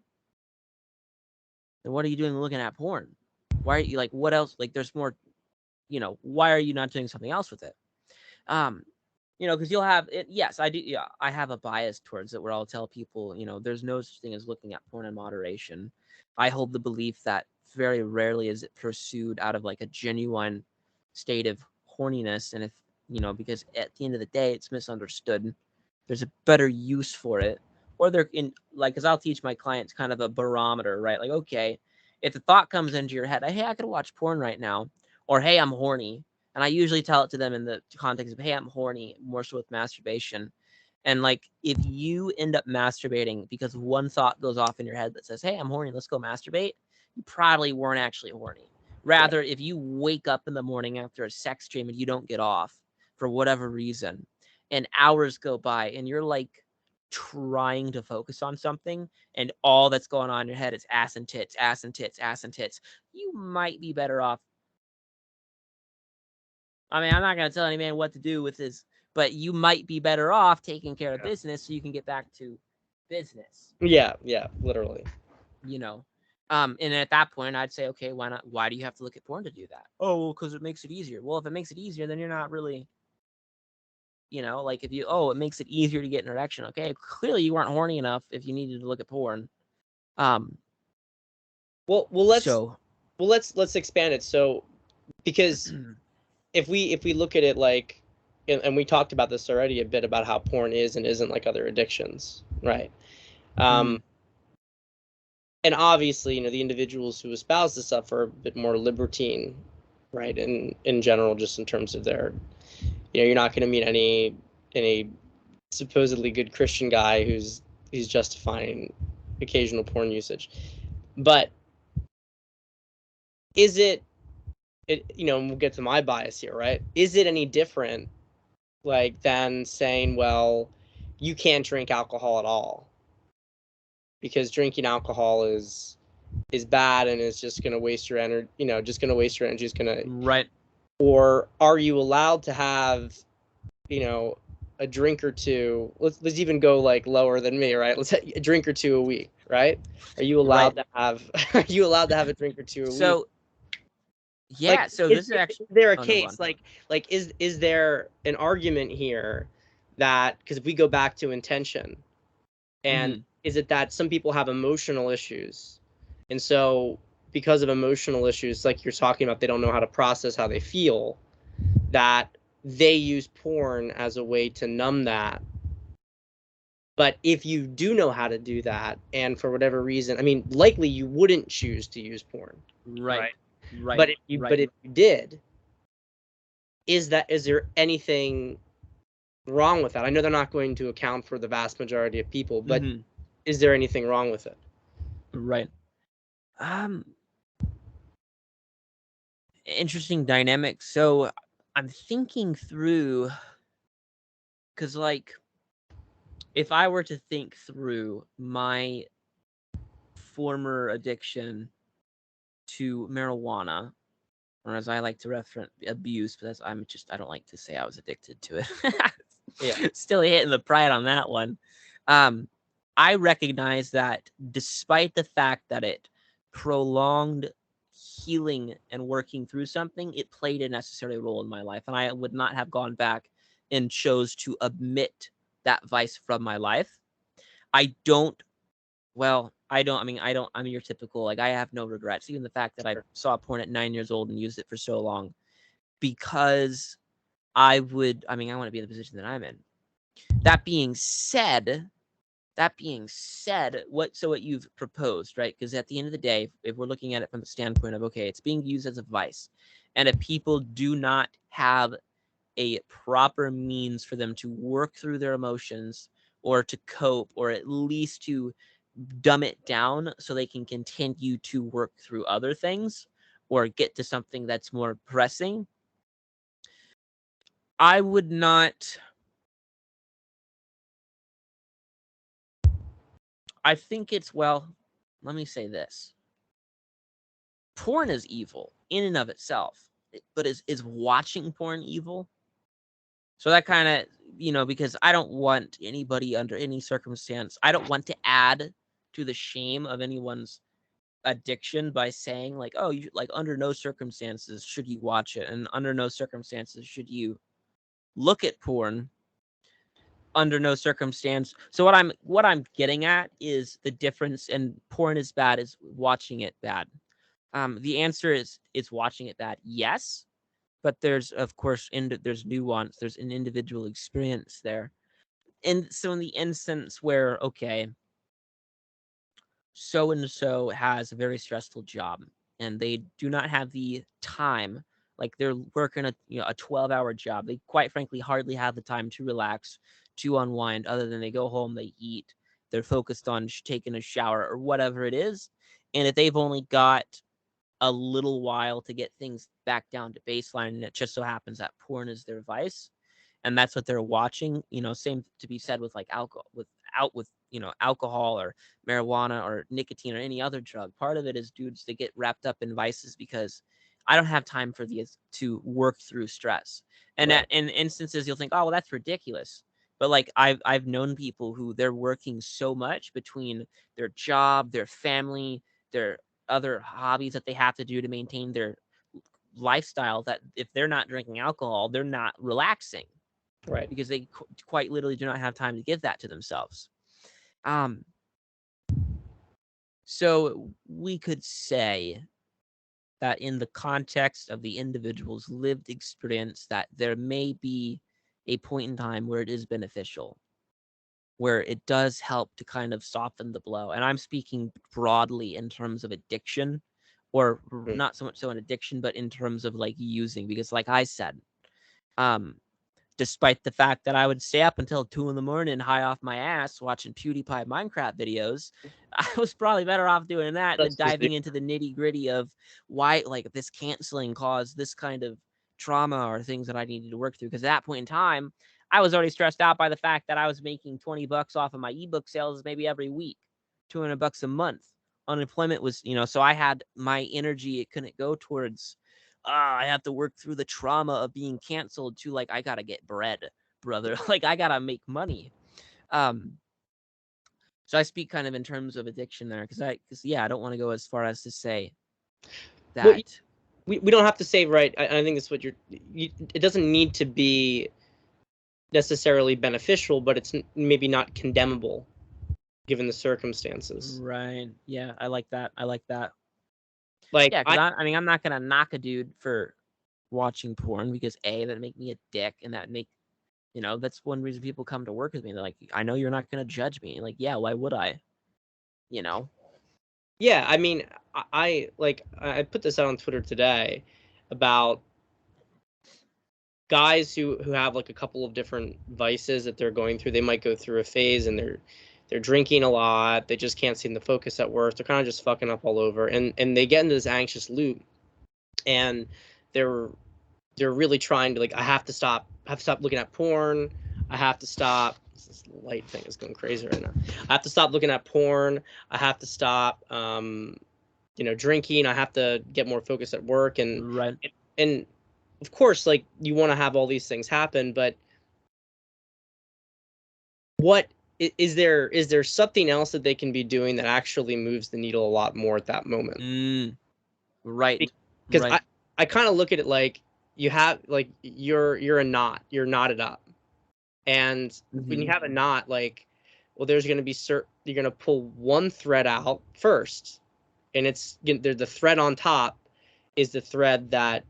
then what are you doing looking at porn? Why are you, like, what else? Like, there's more, why are you not doing something else with it? Because you'll have it. Yes, I do. Yeah, I have a bias towards it where I'll tell people, there's no such thing as looking at porn in moderation. I hold the belief that very rarely is it pursued out of like a genuine state of horniness, and if because at the end of the day it's misunderstood, there's a better use for it, or they're in because I'll teach my clients kind of a barometer, right? Like, okay, if the thought comes into your head, hey, I could watch porn right now, or hey, I'm horny, and I usually tell it to them in the context of, hey, I'm horny, more so with masturbation. And like, if you end up masturbating because one thought goes off in your head that says, hey, I'm horny, let's go masturbate, you probably weren't actually horny. Rather, if you wake up in the morning after a sex dream and you don't get off for whatever reason, and hours go by and you're like trying to focus on something and all that's going on in your head is ass and tits, ass and tits, ass and tits, you might be better off. I mean, I'm not going to tell any man what to do with his, but you might be better off taking care of business so you can get back to business. Yeah, literally. And at that point, I'd say, okay, why not? Why do you have to look at porn to do that? Oh, well, because it makes it easier. Well, if it makes it easier, then you're not really, like if it makes it easier to get an erection. Okay, clearly you weren't horny enough if you needed to look at porn. Let's expand it. So, because if we look at it like, and we talked about this already a bit about how porn is and isn't like other addictions, right? And obviously, the individuals who espouse this stuff are a bit more libertine, right? In general, just in terms of their, you're not going to meet any supposedly good Christian guy who's justifying occasional porn usage. But is it, we'll get to my bias here, right? Is it any different, like, than saying, well, you can't drink alcohol at all because drinking alcohol is bad and is just going to waste your energy, just going to waste your energy, is going to, right? Or are you allowed to have, a drink or two? Let's even go like lower than me, right? Let's have a drink or two a week, right? Are you allowed to have? Are you allowed to have a drink or two a week? So, yeah. Like, so this is actually. Is there a case like is there an argument here that, because if we go back to intention, and is it that some people have emotional issues, and so because of emotional issues, like you're talking about, they don't know how to process how they feel, that they use porn as a way to numb that. But if you do know how to do that, and for whatever reason, I mean, likely you wouldn't choose to use porn, right? But if you did, is there anything wrong with that? I know they're not going to account for the vast majority of people, but is there anything wrong with it? Right. Interesting dynamic. So I'm thinking through, because like, if I were to think through my former addiction to marijuana, or as I like to reference, abuse, but I don't like to say I was addicted to it. Yeah. Still hitting the pride on that one. I recognize that despite the fact that it prolonged healing and working through something, it played a necessary role in my life. And I would not have gone back and chose to omit that vice from my life. I'm your typical, like, I have no regrets. Even the fact that I saw porn at 9 years old and used it for so long, because I want to be in the position that I'm in. That being said, what you've proposed, right? Because at the end of the day, if we're looking at it from the standpoint of, okay, it's being used as a vice, and if people do not have a proper means for them to work through their emotions or to cope, or at least to dumb it down so they can continue to work through other things or get to something that's more pressing, I would not. I think let me say this. Porn is evil in and of itself, but is watching porn evil? So that kind of, because I don't want anybody under any circumstance, I don't want to add to the shame of anyone's addiction by saying like, oh, under no circumstances should you watch it, and under no circumstances should you look at porn. Under no circumstance. So what I'm getting at is the difference, and porn is bad, is watching it bad. The answer is watching it bad, yes, but there's, of course, there's nuance, there's an individual experience there. And so in the instance where, okay, so and so has a very stressful job and they do not have the time, like they're working a 12-hour job, they quite frankly hardly have the time to relax, to unwind, other than they go home, they eat, they're focused on taking a shower or whatever it is. And if they've only got a little while to get things back down to baseline, and it just so happens that porn is their vice, and that's what they're watching, same to be said with like alcohol or marijuana or nicotine or any other drug. Part of it is dudes that get wrapped up in vices because I don't have time for these to work through stress. And Right. in instances you'll think, oh well, that's ridiculous. But like I've known people who they're working so much between their job, their family, their other hobbies that they have to do to maintain their lifestyle, that if they're not drinking alcohol, they're not relaxing, Right. because they quite literally do not have time to give that to themselves. Um, so we could say that in the context of the individual's lived experience, that there may be a point in time where it is beneficial, where it does help to kind of soften the blow. And I'm speaking broadly in terms of addiction, or Mm. not so much so an addiction, but in terms of like using, because like I said, um, despite the fact that I would stay up until 2 a.m. high off my ass watching PewDiePie Minecraft videos, I was probably better off doing that than That's just diving into the nitty gritty of why, like, this canceling caused this kind of trauma or things that I needed to work through. Because at that point in time, I was already stressed out by the fact that I was making $20 off of my ebook sales maybe every week, $200 a month. Unemployment was, so I had my energy, it couldn't go towards I have to work through the trauma of being canceled, to like, I gotta get bread, brother. Like, I gotta make money. Um, so I speak kind of in terms of addiction there, because I don't want to go as far as to say Well, that. we don't have to say, right. I think that's what it doesn't need to be necessarily beneficial, but it's maybe not condemnable given the circumstances. Right. Yeah, I like that. I like that. Like Yeah, because I mean, I'm not gonna knock a dude for watching porn, because that make me a dick, and that make that's one reason people come to work with me. They're like, I know you're not gonna judge me. Like, yeah, why would I? You know. Yeah, I mean, I put this out on Twitter today about guys who have like a couple of different vices that they're going through. They might go through a phase and they're drinking a lot. They just can't seem to focus at work. They're kind of just fucking up all over, and they get into this anxious loop, and they're really trying to, like, I have to stop. I have to stop looking at porn. I have to stop. This light thing is going crazy right now. I have to stop looking at porn. I have to stop, drinking. I have to get more focused at work, Right. and of course, like, you want to have all these things happen, but what is there something else that they can be doing that actually moves the needle a lot more at that moment? Right. Because Right. I kind of look at it like you have, like, you're a knot, you're knotted up, and when you have a knot, like, well, there's going to be you're going to pull one thread out first, and it's the thread on top is the thread that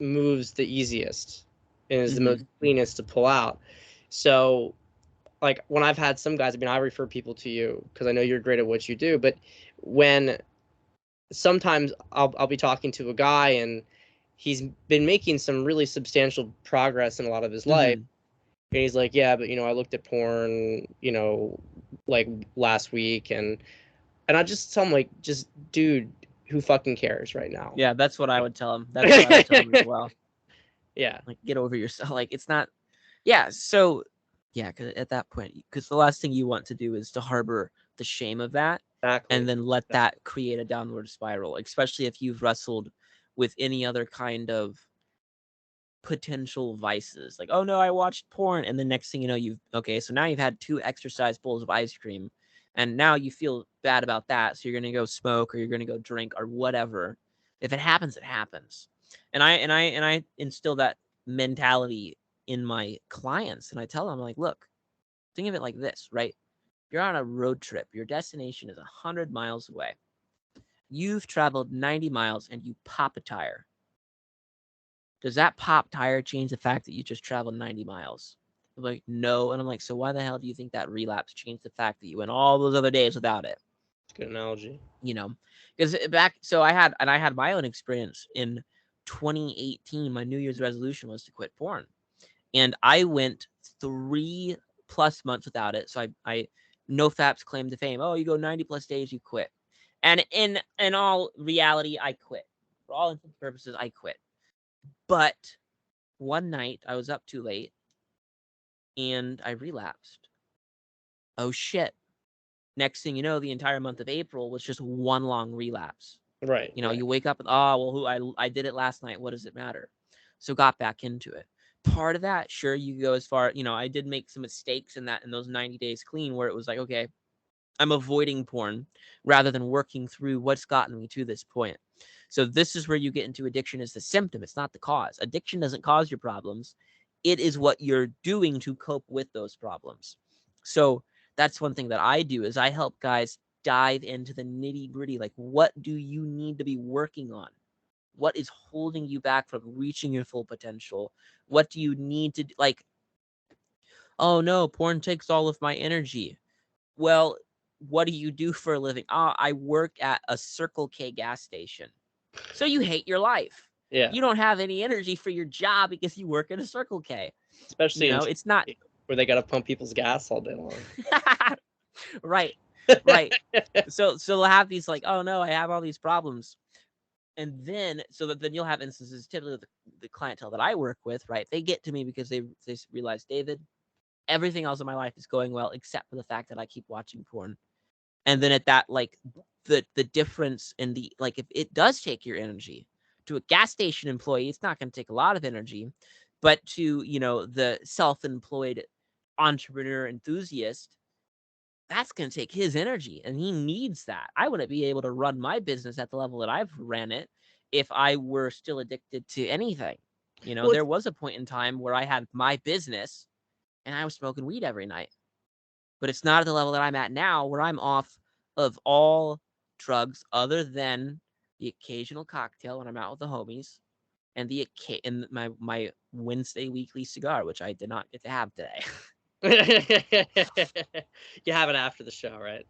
moves the easiest and is the most cleanest to pull out. So, like, when I've had some guys, I mean, I refer people to you because I know you're great at what you do, but when sometimes I'll be talking to a guy and he's been making some really substantial progress in a lot of his life, and he's like, yeah, but I looked at porn, like last week, and I just tell him, like, just, dude, who fucking cares right now? Yeah, that's what I would tell him. That's what I would tell him as well. Yeah. Like, get over yourself. Like, it's not. Yeah. So, yeah, because at that point, because the last thing you want to do is to harbor the shame of that, Exactly. and then let that create a downward spiral, especially if you've wrestled with any other kind of potential vices. Like, oh no, I watched porn, and the next thing you know, so now you've had 2 exercise bowls of ice cream, and now you feel bad about that, so you're gonna go smoke, or you're gonna go drink, or whatever. If it happens, it happens. And I instill that mentality in my clients, and I tell them, like, look, think of it like this, right? You're on a road trip. Your destination is 100 miles away. You've traveled 90 miles and you pop a tire. does that pop tire change the fact that you just traveled 90 miles? I'm like, no. And I'm like, so why the hell do you think that relapse changed the fact that you went all those other days without it? Good analogy. You know, because I had my own experience in 2018. My New Year's resolution was to quit porn, and I went 3+ months without it. So I NoFap's claim to fame. Oh, you go 90+ days, you quit. And in all reality, I quit. For all intents and purposes, I quit. But one night I was up too late and I relapsed. Oh shit. Next thing you know, the entire month of April was just one long relapse. Right. You know, right. you wake up and, oh, well, I did it last night. What does it matter? So got back into it. Part of that, sure, you go as far, I did make some mistakes in those 90 days clean where it was like, okay, I'm avoiding porn rather than working through what's gotten me to this point. So this is where you get into addiction as the symptom. It's not the cause. Addiction doesn't cause your problems. It is what you're doing to cope with those problems. So that's one thing that I do is I help guys dive into the nitty gritty. Like, what do you need to be working on? What is holding you back from reaching your full potential? What do you need to like? Oh no, porn takes all of my energy. Well, what do you do for a living? I work at a Circle K gas station. So you hate your life. Yeah. You don't have any energy for your job because you work at a Circle K. Especially It's not where they got to pump people's gas all day long. right. So they'll have these like, oh no, I have all these problems. And then then you'll have instances, typically with the clientele that I work with, right? They get to me because they realize, David, everything else in my life is going well except for the fact that I keep watching porn. And then at that, like, the difference in the, like, if it does take your energy, to a gas station employee, it's not going to take a lot of energy, but to, the self-employed entrepreneur enthusiast, that's going to take his energy, and he needs that. I wouldn't be able to run my business at the level that I've ran it if I were still addicted to anything. Well, There was a point in time where I had my business and I was smoking weed every night. But it's not at the level that I'm at now, where I'm off of all drugs other than the occasional cocktail when I'm out with the homies, and my Wednesday weekly cigar, which I did not get to have today. You have it after the show, right?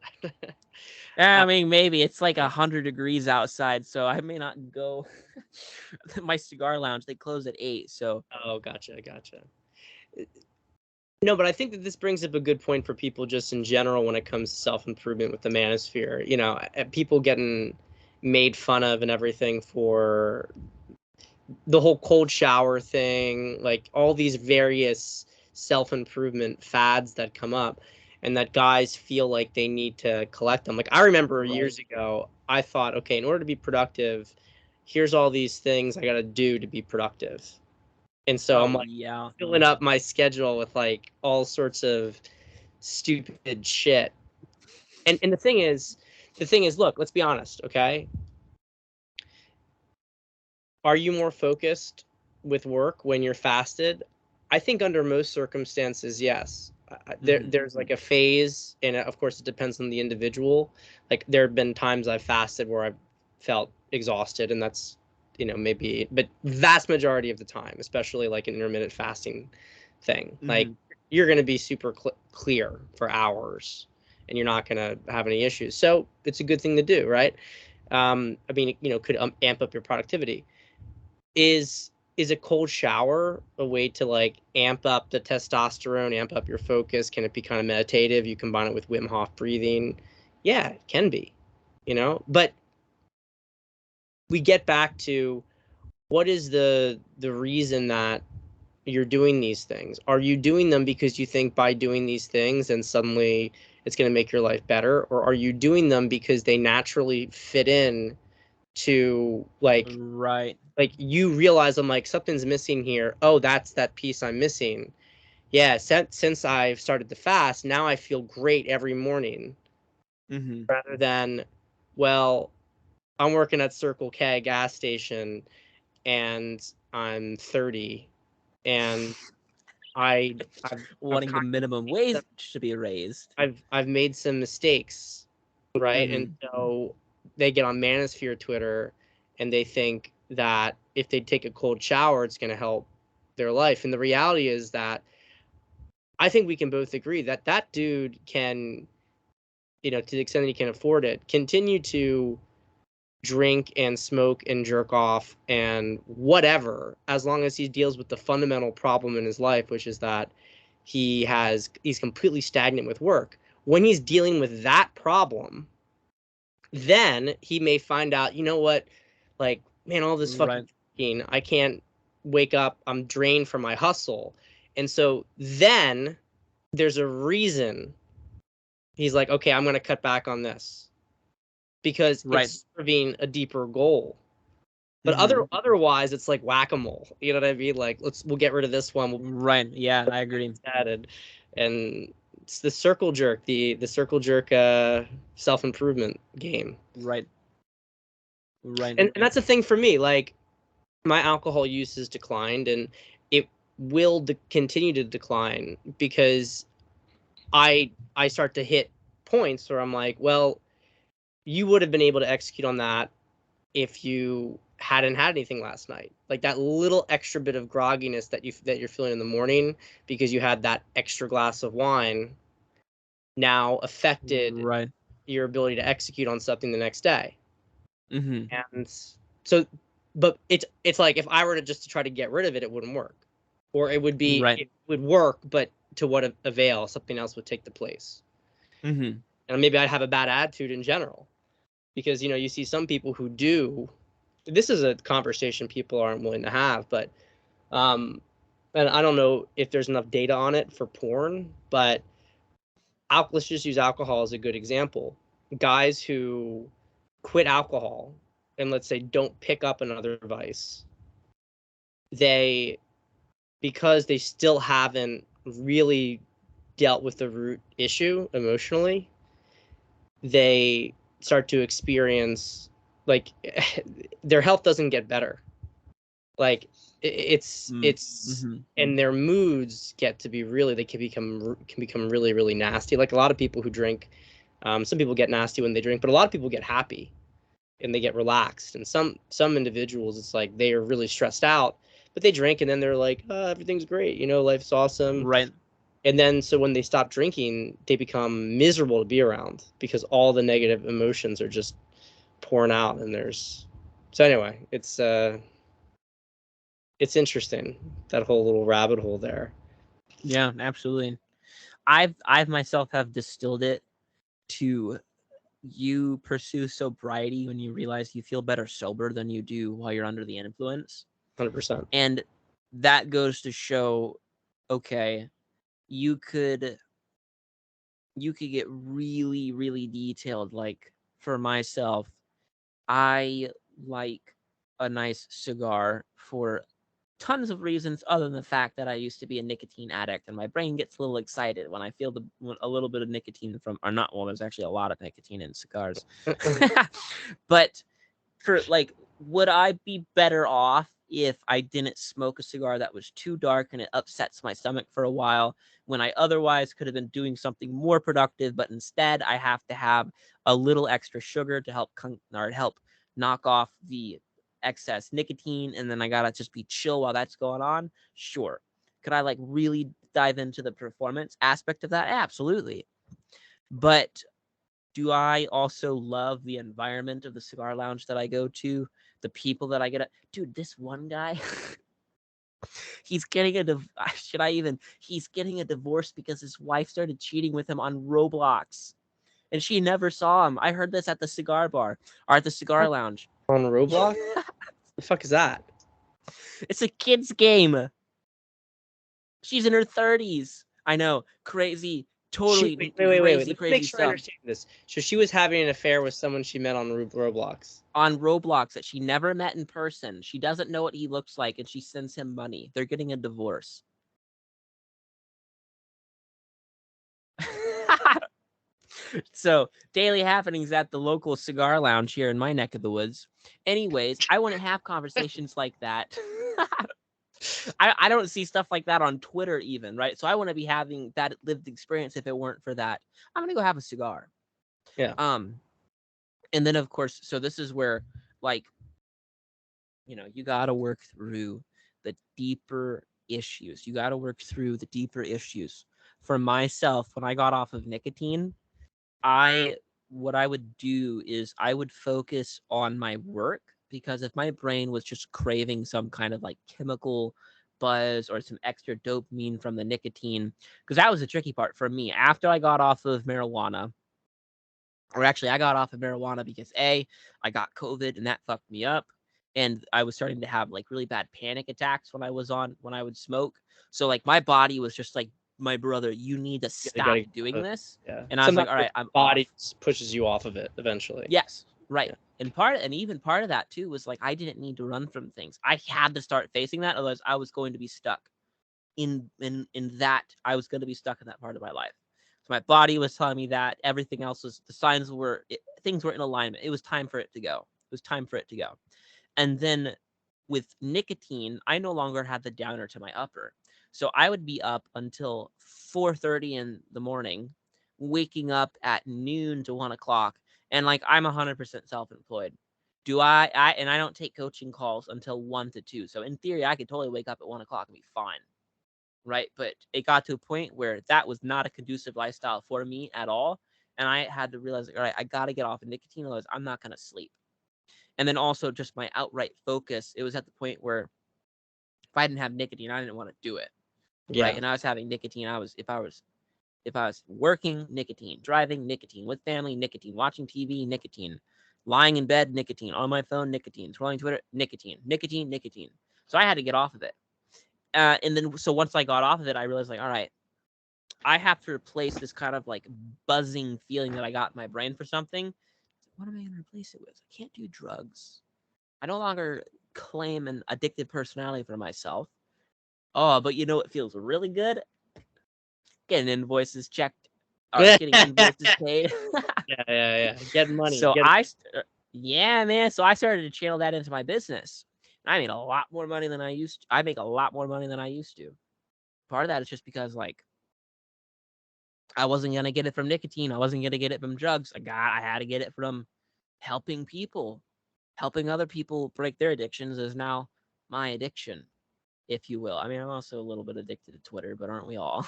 I mean, maybe it's like 100 degrees outside, so I may not go. My cigar lounge, they close at 8, so. Oh, gotcha. No, but I think that this brings up a good point for people just in general when it comes to self-improvement with the manosphere. People getting made fun of and everything for the whole cold shower thing, like all these various self-improvement fads that come up and that guys feel like they need to collect them. Like I remember years ago, I thought, okay, in order to be productive, here's all these things I got to do to be productive. And so I'm like filling up my schedule with like all sorts of stupid shit. And the thing is, look, let's be honest, okay? Are you more focused with work when you're fasted? I think under most circumstances, yes. There's like a phase, and of course it depends on the individual. Like there have been times I've fasted where I've felt exhausted, and that's maybe, but vast majority of the time, especially like an intermittent fasting thing, like you're going to be super clear for hours, and you're not going to have any issues. So it's a good thing to do, right? I mean, could amp up your productivity. Is a cold shower a way to like amp up the testosterone, amp up your focus? Can it be kind of meditative? You combine it with Wim Hof breathing. Yeah, it can be, but we get back to what is the reason that you're doing these things? Are you doing them because you think by doing these things and suddenly it's going to make your life better? Or are you doing them because they naturally fit in to like you realize I'm like, something's missing here. Oh, that's that piece I'm missing. Yeah, since I've started to fast, now I feel great every morning. Rather than, well, I'm working at Circle K gas station and I'm 30 and I've wanting the minimum wage to be raised. I've made some mistakes, right? And so they get on Manosphere Twitter and they think that if they take a cold shower, it's going to help their life. And the reality is that I think we can both agree that that dude can, to the extent that he can afford it, continue to drink and smoke and jerk off and whatever, as long as he deals with the fundamental problem in his life, which is that he's completely stagnant with work. When he's dealing with that problem, then he may find out, you know what, like, man, all this fucking drinking, I can't wake up, I'm drained from my hustle. And so then there's a reason he's like, okay, I'm going to cut back on this because it's serving a deeper goal. But otherwise, it's like whack-a-mole. You know what I mean? Like, we'll get rid of this one. Yeah, I agree. Added, and it's the circle jerk, the circle jerk self-improvement game. Right. And that's the thing for me. Like, my alcohol use has declined, and it will continue to decline because I start to hit points where I'm like, well, you would have been able to execute on that if you hadn't had anything last night. Like that little extra bit of grogginess that you're feeling in the morning because you had that extra glass of wine now affected your ability to execute on something the next day. And so, but it's like if I were to just try to get rid of it, it wouldn't work, or it would be it would work, but to what avail? Something else would take the place. And maybe I'd have a bad attitude in general, because you see some people who do. This is a conversation people aren't willing to have, but and I don't know if there's enough data on it for porn, but let's just use alcohol as a good example. Guys who quit alcohol and let's say don't pick up another vice, because they still haven't really dealt with the root issue emotionally, they start to experience like their health doesn't get better. Like it's and their moods get to be they can become really, really nasty. Like a lot of people who drink, some people get nasty when they drink, but a lot of people get happy and they get relaxed. And some individuals, it's like they are really stressed out, but they drink and then they're like, oh, everything's great, life's awesome. Right. And then so when they stop drinking, they become miserable to be around because all the negative emotions are just pouring out. And so anyway, it's interesting, that whole little rabbit hole there. Yeah, absolutely. I've myself have distilled it to you pursue sobriety when you realize you feel better sober than you do while you're under the influence. 100%. And that goes to show, okay, you could get really, really detailed. Like for myself, I like a nice cigar for tons of reasons other than the fact that I used to be a nicotine addict and my brain gets a little excited when I feel a little bit of nicotine there's actually a lot of nicotine in cigars. But for would I be better off if I didn't smoke a cigar that was too dark and it upsets my stomach for a while when I otherwise could have been doing something more productive, but instead I have to have a little extra sugar to help knock off the excess nicotine, and then I gotta just be chill while that's going on? Sure. Could I really dive into the performance aspect of that? Absolutely. But do I also love the environment of the cigar lounge that I go to? The people that I get at? Dude, this one guy, he's getting he's getting a divorce because his wife started cheating with him on Roblox. And she never saw him. I heard this at the cigar bar or at the cigar lounge. On Roblox? The fuck is that? It's a kid's game. She's in her 30s. I know. Crazy. Totally wait. Crazy, Let me make sure stuff. I understand this. So she was having an affair with someone she met on Roblox. On Roblox that she never met in person. She doesn't know what he looks like, and she sends him money. They're getting a divorce. So, daily happenings at the local cigar lounge here in my neck of the woods. Anyways, I want to have conversations like that. I don't see stuff like that on Twitter even, right? So I want to be having that lived experience. If it weren't for that, I'm going to go have a cigar. Yeah. And then, of course, so this is where, you got to work through the deeper issues. You got to work through the deeper issues. For myself, when I got off of nicotine, what I would do is I would focus on my work, because if my brain was just craving some kind of like chemical buzz or some extra dopamine from the nicotine, because that was the tricky part for me. After I got off of marijuana, or actually I got off of marijuana because I got COVID and that fucked me up. And I was starting to have like really bad panic attacks when I would smoke. So like my body was just like, my brother, you need to You stop gotta get doing off it. this. Yeah. And I was like, Sometimes all the right, I'm body off. just pushes you off of it eventually. Yes, right. Yeah. And even part of that too was like I didn't need to run from things. I had to start facing that, otherwise I was going to be stuck in that. I was going to be stuck in that part of my life. So my body was telling me that everything else was, the signs were, things were in alignment. It was time for it to go. It was time for it to go. And then with nicotine, I no longer had the downer to my upper. So I would be up until 4:30 in the morning, waking up at noon to 1 o'clock. And like I'm 100% self-employed. And I don't take coaching calls until 1 to 2. So in theory, I could totally wake up at 1 o'clock and be fine. Right. But it got to a point where that was not a conducive lifestyle for me at all. And I had to realize, like, all right, I got to get off of nicotine, otherwise I'm not going to sleep. And then also just my outright focus. It was at the point where if I didn't have nicotine, I didn't want to do it. Right. Yeah. And I was having nicotine. If I was working, nicotine, driving, nicotine, with family, nicotine, watching TV, nicotine, lying in bed, nicotine, on my phone, nicotine, scrolling Twitter, nicotine, nicotine, nicotine. So I had to get off of it. And then, so once I got off of it, I realized, like, all right, I have to replace this kind of like buzzing feeling that I got in my brain for something. What am I going to replace it with? I can't do drugs. I no longer claim an addicted personality for myself. Oh, but you know what feels really good? Getting invoices checked, or getting invoices paid. Yeah. Getting money. So yeah, man. So I started to channel that into my business. And I made a lot more money than I used to. I make a lot more money than I used to. Part of that is just because, like, I wasn't gonna get it from nicotine. I wasn't gonna get it from drugs. I had to get it from helping people. Helping other people break their addictions is now my addiction, if you will. I mean, I'm also a little bit addicted to Twitter, but aren't we all?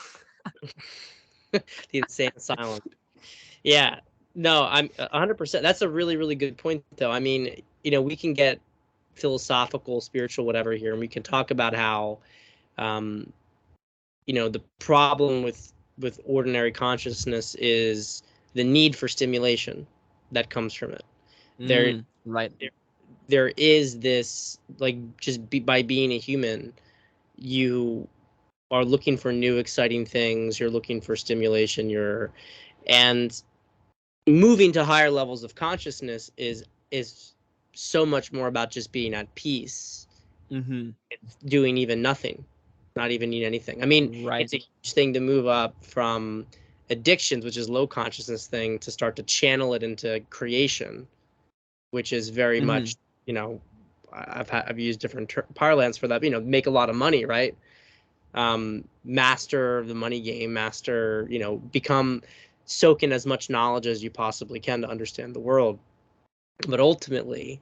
The insane asylum. Yeah. No, I'm 100%. That's a really, really good point, though. I mean, we can get philosophical, spiritual, whatever here, and we can talk about how, um, the problem with ordinary consciousness is the need for stimulation that comes from it. There, Right. there is this, like, by being a human, you are looking for new, exciting things. You're looking for stimulation. And moving to higher levels of consciousness is so much more about just being at peace, doing even nothing, not even need anything. I mean, Right. it's a huge thing to move up from addictions, which is low consciousness thing, to start to channel it into creation, which is very much, I've used different parlance for that. Make a lot of money, right? Master the money game, become, soak in as much knowledge as you possibly can to understand the world. But ultimately,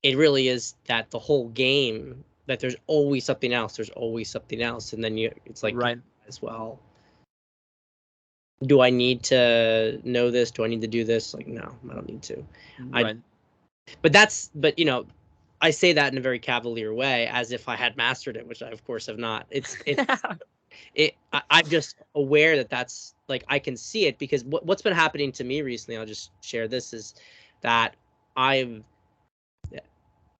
it really is that the whole game, that there's always something else. There's always something else. And then it's like, right. as well, do I need to know this? Do I need to do this? Like, no, I don't need to. Right. But I say that in a very cavalier way, as if I had mastered it, which I of course have not. I'm just aware that that's, like, I can see it, because what's been happening to me recently, I'll just share this, is that I've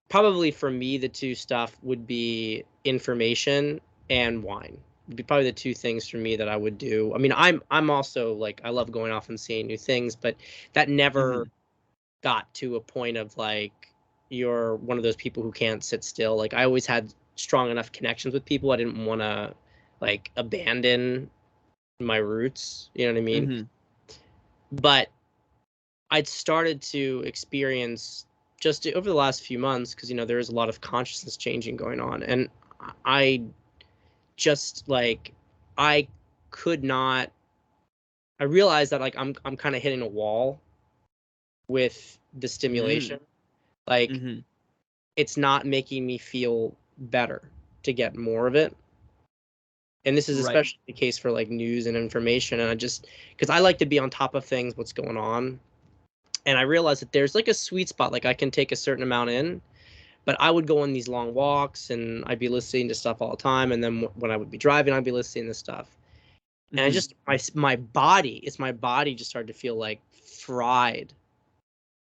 probably, for me, the two stuff would be information and wine. Would be probably the two things for me that I would do. I mean, I'm also, like, I love going off and seeing new things, but that never got to a point of, like, you're one of those people who can't sit still. Like, I always had strong enough connections with people. I didn't want to, like, abandon my roots. You know what I mean? But I'd started to experience, just over the last few months, because there is a lot of consciousness changing going on, and I just, like, I could not. I realized that, like, I'm kind of hitting a wall with the stimulation. Like, it's not making me feel better to get more of it. And this is Right. especially the case for like news and information. And I just, because I like to be on top of things, what's going on. And I realized that there's like a sweet spot. Like I can take a certain amount in, but I would go on these long walks and I'd be listening to stuff all the time. And then when I would be driving, I'd be listening to stuff. And I Mhm. just, my body, it's my body just started to feel like fried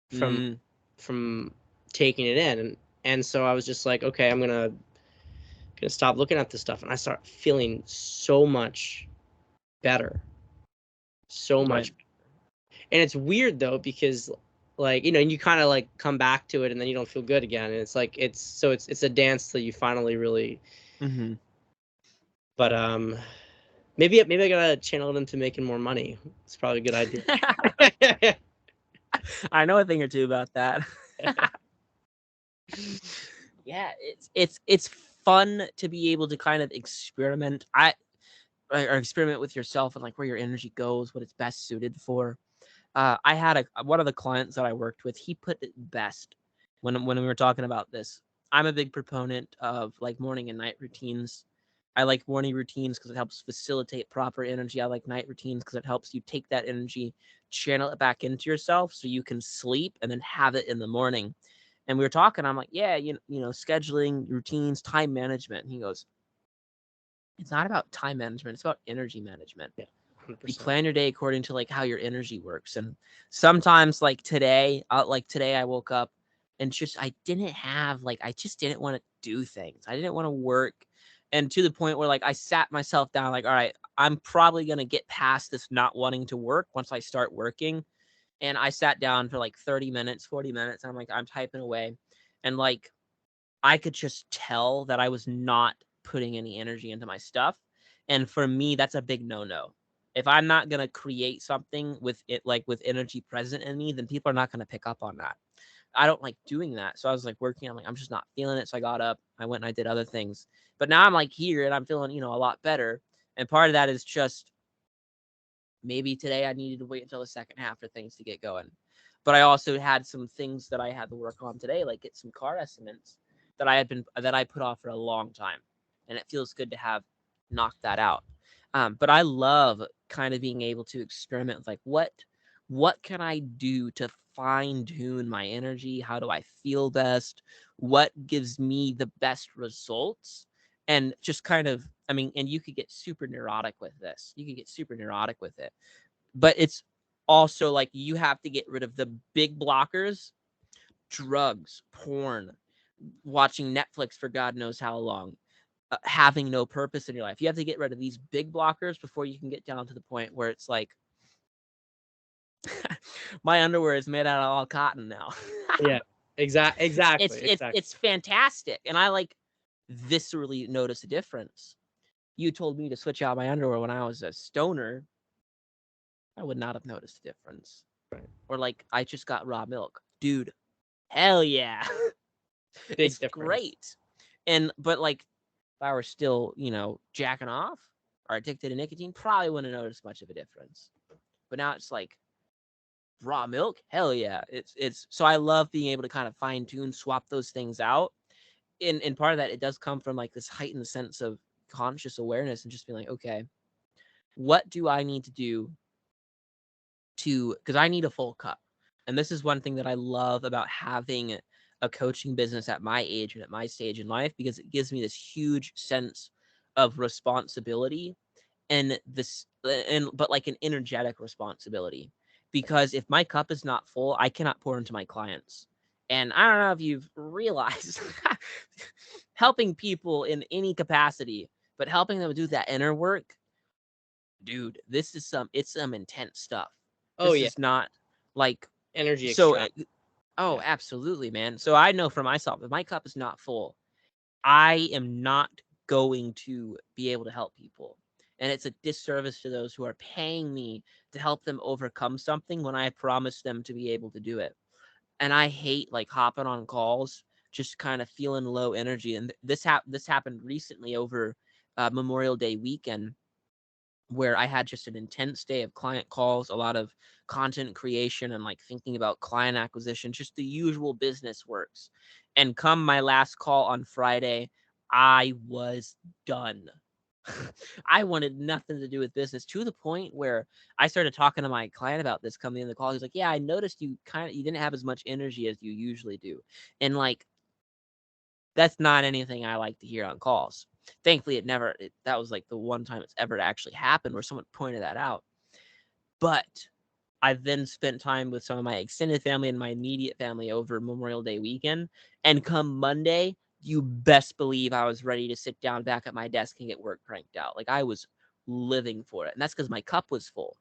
from Mm. taking it in. And so I was just like, okay, I'm gonna stop looking at this stuff. And I start feeling so much better. So Right. much. And it's weird though, because like, you know, and you kind of like come back to it and then you don't feel good again. And it's like it's a dance till you finally really. Mhm. But maybe I gotta channel it into making more money. It's probably a good idea. I know a thing or two about that. Yeah, it's fun to be able to kind of experiment. Or experiment with yourself and like where your energy goes, what it's best suited for. I had one of the clients that I worked with. He put it best when we were talking about this. I'm a big proponent of like morning and night routines. I like morning routines because it helps facilitate proper energy. I like night routines because it helps you take that energy, channel it back into yourself so you can sleep and then have it in the morning. And we were talking. I'm like, yeah, you know, scheduling routines, time management. And he goes, it's not about time management. It's about energy management. Yeah, You 100%. plan your day according to like how your energy works. And sometimes like today I woke up and just I just didn't want to do things. I didn't want to work. And to the point where like I sat myself down like, all right, I'm probably going to get past this not wanting to work once I start working. And I sat down for like 30 minutes, 40 minutes. And I'm like, I'm typing away. And like I could just tell that I was not putting any energy into my stuff. And for me, that's a big no-no. If I'm not going to create something with it, like with energy present in me, then people are not going to pick up on that. I don't like doing that. So I was like working. I'm like, I'm just not feeling it. So I got up, I went and I did other things. But now I'm like here and I'm feeling, you know, a lot better. And part of that is just maybe today I needed to wait until the second half for things to get going. But I also had some things that I had to work on today, like get some car estimates that I put off for a long time. And it feels good to have knocked that out. But I love kind of being able to experiment with like what can I do to fine tune my energy? How do I feel best? What gives me the best results? And just kind of, I mean, and you could get super neurotic with this. You could get super neurotic with it. But it's also like you have to get rid of the big blockers, drugs, porn, watching Netflix for God knows how long, having no purpose in your life. You have to get rid of these big blockers before you can get down to the point where it's like, my underwear is made out of all cotton now. Yeah, exactly. It's fantastic, and I like viscerally notice a difference. You told me to switch out my underwear when I was a stoner, I would not have noticed a difference. Right. Or like I just got raw milk, dude. Hell yeah, Big it's difference. great. And but like if I were still, you know, jacking off or addicted to nicotine, probably wouldn't notice much of a difference. But now it's like raw milk, hell yeah. It's so I love being able to kind of fine tune, swap those things out. And part of that it does come from like this heightened sense of conscious awareness and just being like, okay, what do I need to do to because I need a full cup. And this is one thing that I love about having a coaching business at my age and at my stage in life because it gives me this huge sense of responsibility and this and but like an energetic responsibility because if my cup is not full, I cannot pour into my clients. And I don't know if you've realized helping people in any capacity, but helping them do that inner work, dude, it's some intense stuff. Oh This yeah, is not like energy so extract. oh, Yeah. absolutely, man. So I know for myself, if my cup is not full, I am not going to be able to help people. And it's a disservice to those who are paying me to help them overcome something when I promised them to be able to do it. And I hate like hopping on calls, just kind of feeling low energy. And this happened recently over Memorial Day weekend. where I had just an intense day of client calls, a lot of content creation, and like thinking about client acquisition, just the usual business works. And come my last call on Friday, I was done. I wanted nothing to do with business, to the point where I started talking to my client about this coming in the call. He's like, "Yeah, I noticed you didn't have as much energy as you usually do." And like, that's not anything I like to hear on calls. Thankfully, that was like the one time it's ever actually happened where someone pointed that out. But I then spent time with some of my extended family and my immediate family over Memorial Day weekend. And come Monday, you best believe I was ready to sit down back at my desk and get work cranked out. Like, I was living for it. And that's because my cup was full.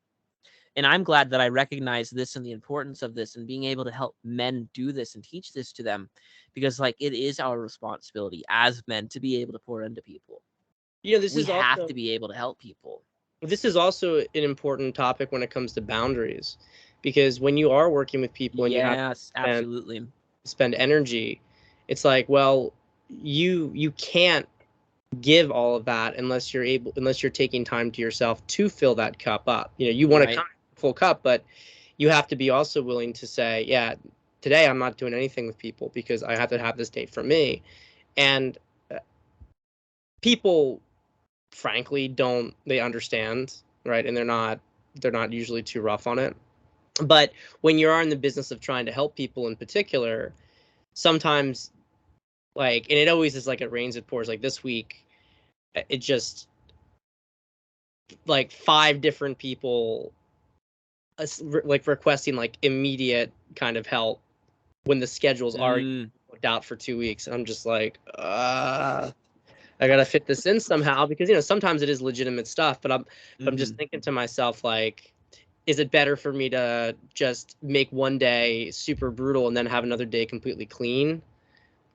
And I'm glad that I recognize this and the importance of this and being able to help men do this and teach this to them, because like, it is our responsibility as men to be able to pour into people. You know, this We is have also to be able to help people. this is also an important topic when it comes to boundaries, because when you are working with people and you have to Yes, spend, absolutely. spend energy, it's like, well, you can't give all of that unless unless you're taking time to yourself to fill that cup up. You know, you want to Right. come full cup, but you have to be also willing to say, yeah, today I'm not doing anything with people because I have to have this date for me. And people frankly don't, they understand, right? And they're not usually too rough on it. But when you are in the business of trying to help people in particular, sometimes, like, and it always is like it rains, it pours. Like this week, it just, like, 5 different people like requesting like immediate kind of help when the schedule's already Mm, booked out for 2 weeks, and I'm just like, I gotta fit this in somehow, because sometimes it is legitimate stuff, but I'm just thinking to myself, like, is it better for me to just make one day super brutal and then have another day completely clean,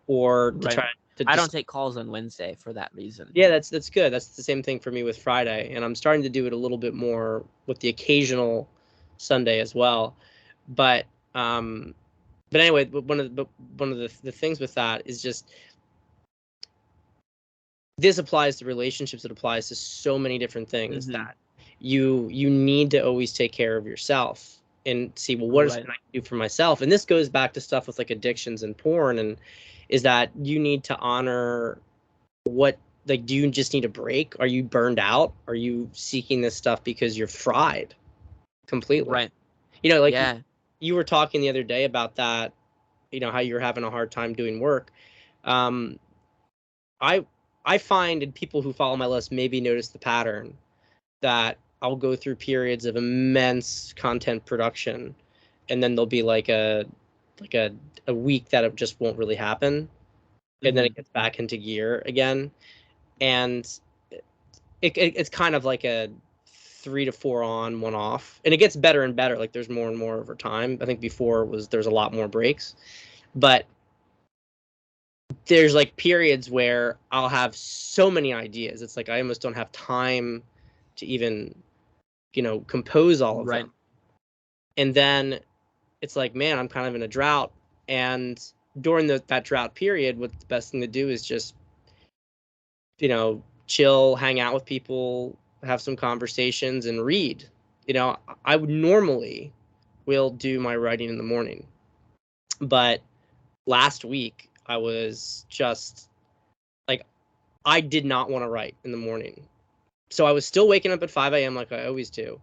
or to right. try to I don't just, take calls on Wednesday for that reason. yeah, that's good. That's the same thing for me with Friday, and I'm starting to do it a little bit more with the occasional Sunday as well. But um, but anyway, one of the things with that is just, this applies to relationships. It applies to so many different things, Mm-hmm. that you need to always take care of yourself and see, well, what Right. can I do for myself? And this goes back to stuff with like addictions and porn, and is that you need to honor what, like, do you just need a break? Are you burned out? Are you seeking this stuff because you're fried completely? Right. Like Yeah. you were talking the other day about that, how you're having a hard time doing work. Um, I I find, and people who follow my list maybe notice the pattern, that I'll go through periods of immense content production, and then there'll be like a week that it just won't really happen, and then Mm-hmm. it gets back into gear again, and it's kind of like a 3 to 4 on, 1 off, and it gets better and better. Like, there's more and more over time. I think before there's a lot more breaks, but there's like periods where I'll have so many ideas. It's like I almost don't have time to even, compose all of Right. them. And then it's like, man, I'm kind of in a drought. And during that drought period, what the best thing to do is just, chill, hang out with people, have some conversations, and read. I would normally will do my writing in the morning, but last week I was just like, I did not want to write in the morning. So I was still waking up at 5 a.m. like I always do,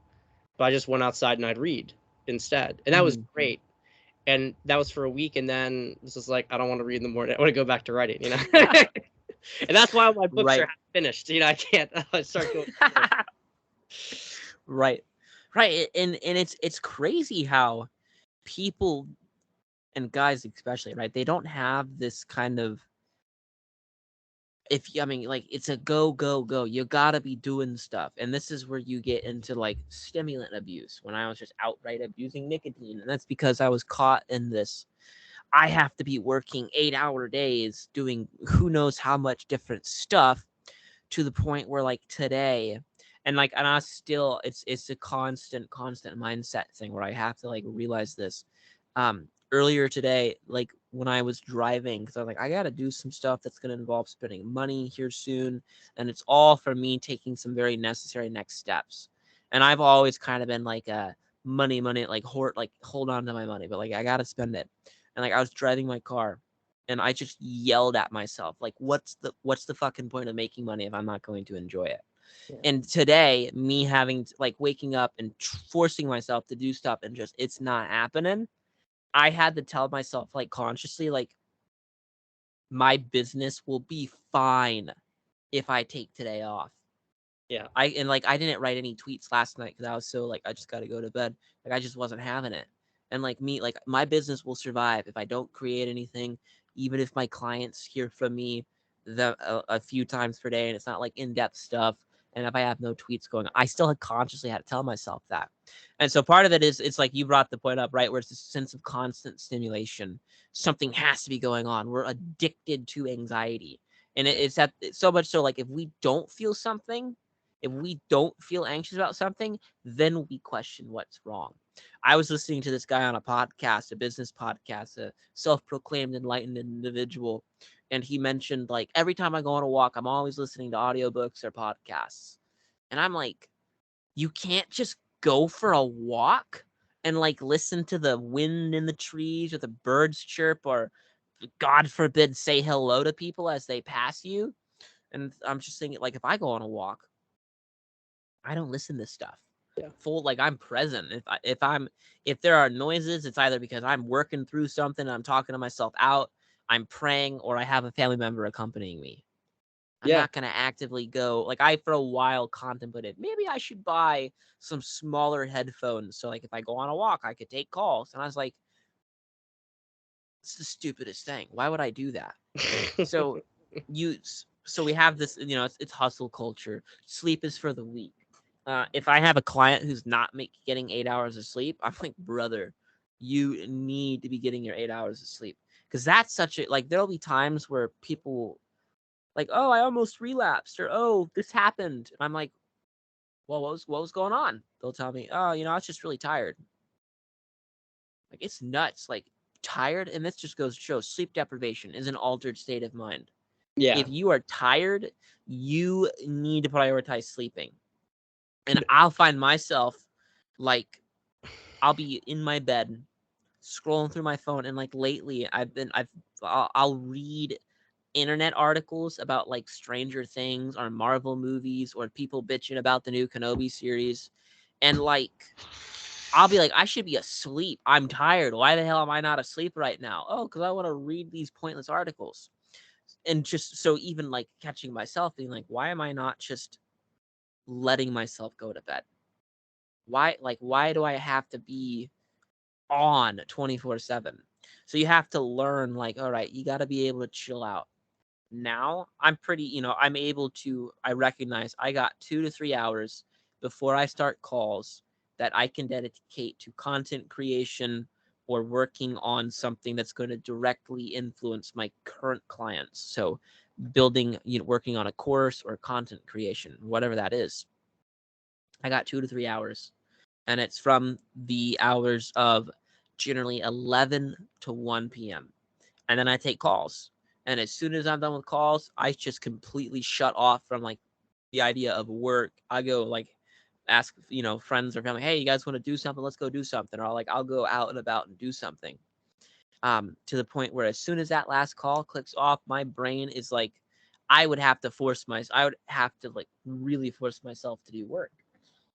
but I just went outside and I'd read instead. And that was Mm-hmm. great. And that was for a week. And then this was like, I don't want to read in the morning. I want to go back to writing, And that's why all my books are Right. half finished. I can't start going. Right. Right. And it's crazy how people, and guys especially, right, they don't have this kind of, I mean, like, it's a go, go, go. You gotta be doing stuff. And this is where you get into like stimulant abuse, when I was just outright abusing nicotine. And that's because I was caught in this, I have to be working 8-hour days doing who knows how much different stuff, to the point where like today, and I still, it's a constant mindset thing where I have to like realize this. earlier today, like when I was driving, because I was like, I got to do some stuff that's going to involve spending money here soon. And it's all for me taking some very necessary next steps. And I've always kind of been like a money, like hold on to my money, but like I got to spend it. And like I was driving my car and I just yelled at myself, like, what's the fucking point of making money if I'm not going to enjoy it? Yeah. And today, me having like waking up and forcing myself to do stuff and just it's not happening. I had to tell myself like consciously, like my business will be fine if I take today off. Yeah. I didn't write any tweets last night because I was so like I just got to go to bed. Like I just wasn't having it. And like me, like my business will survive if I don't create anything, even if my clients hear from me a few times per day and it's not like in-depth stuff. And if I have no tweets going, I still had consciously had to tell myself that. And so part of it is it's like you brought the point up, right? Where it's this sense of constant stimulation. Something has to be going on. We're addicted to anxiety. And it's that so much so like if we don't feel something, if we don't feel anxious about something, then we question what's wrong. I was listening to this guy on a podcast, a business podcast, a self-proclaimed enlightened individual, and he mentioned like every time I go on a walk, I'm always listening to audiobooks or podcasts. And I'm like, you can't just go for a walk and like listen to the wind in the trees or the birds chirp or God forbid say hello to people as they pass you. And I'm just thinking like if I go on a walk, I don't listen to stuff. Yeah. Full like I'm present. If there are noises, it's either because I'm working through something, I'm talking to myself out, I'm praying, or I have a family member accompanying me. I'm Yeah. not gonna actively go like I for a while contemplated maybe I should buy some smaller headphones so like if I go on a walk I could take calls. And I was like, it's the stupidest thing. Why would I do that? So you so we have this, it's hustle culture. Sleep is for the weak. If I have a client who's not getting 8 hours of sleep, I'm like, brother, you need to be getting your 8 hours of sleep because that's such a like. There'll be times where people like, oh, I almost relapsed, or oh, this happened. And I'm like, well, what was going on? They'll tell me, oh, I was just really tired. Like it's nuts, like tired, and this just goes to show sleep deprivation is an altered state of mind. Yeah. If you are tired, you need to prioritize sleeping. And I'll find myself like I'll be in my bed scrolling through my phone and like lately I'll read internet articles about like Stranger Things or Marvel movies or people bitching about the new Kenobi series and like I'll be like I should be asleep. I'm tired. Why the hell am I not asleep right now? Oh, cuz I want to read these pointless articles. And just so even like catching myself being like why am I not just letting myself go to bed? Why do I have to be on 24/7? So you have to learn like all right, you got to be able to chill out. Now I'm pretty, I'm able to I recognize I got 2 to 3 hours before I start calls that I can dedicate to content creation or working on something that's going to directly influence my current clients. So building, working on a course or content creation, whatever that is. I got 2 to 3 hours and it's from the hours of generally 11 to 1 p.m. And then I take calls. And as soon as I'm done with calls, I just completely shut off from like the idea of work. I go like ask, friends or family, hey, you guys want to do something? Let's go do something. Or I'll go out and about and do something. To the point where as soon as that last call clicks off, my brain is like, I would have to like really force myself to do work.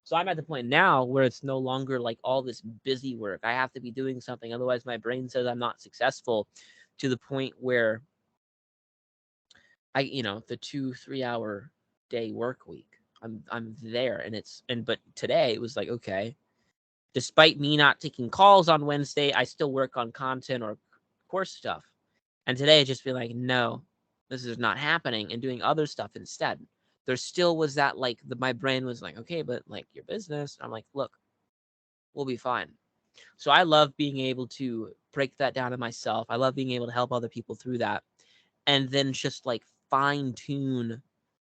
So I'm at the point now where it's no longer like all this busy work. I have to be doing something. Otherwise, my brain says I'm not successful to the point where the 2-3 hour day work week. I'm there but today it was like, okay, despite me not taking calls on Wednesday, I still work on content or course stuff. And today I just feel like, no, this is not happening and doing other stuff instead. There still was that like my brain was like, okay, but like your business. I'm like, look, we'll be fine. So I love being able to break that down to myself. I love being able to help other people through that. And then just like fine tune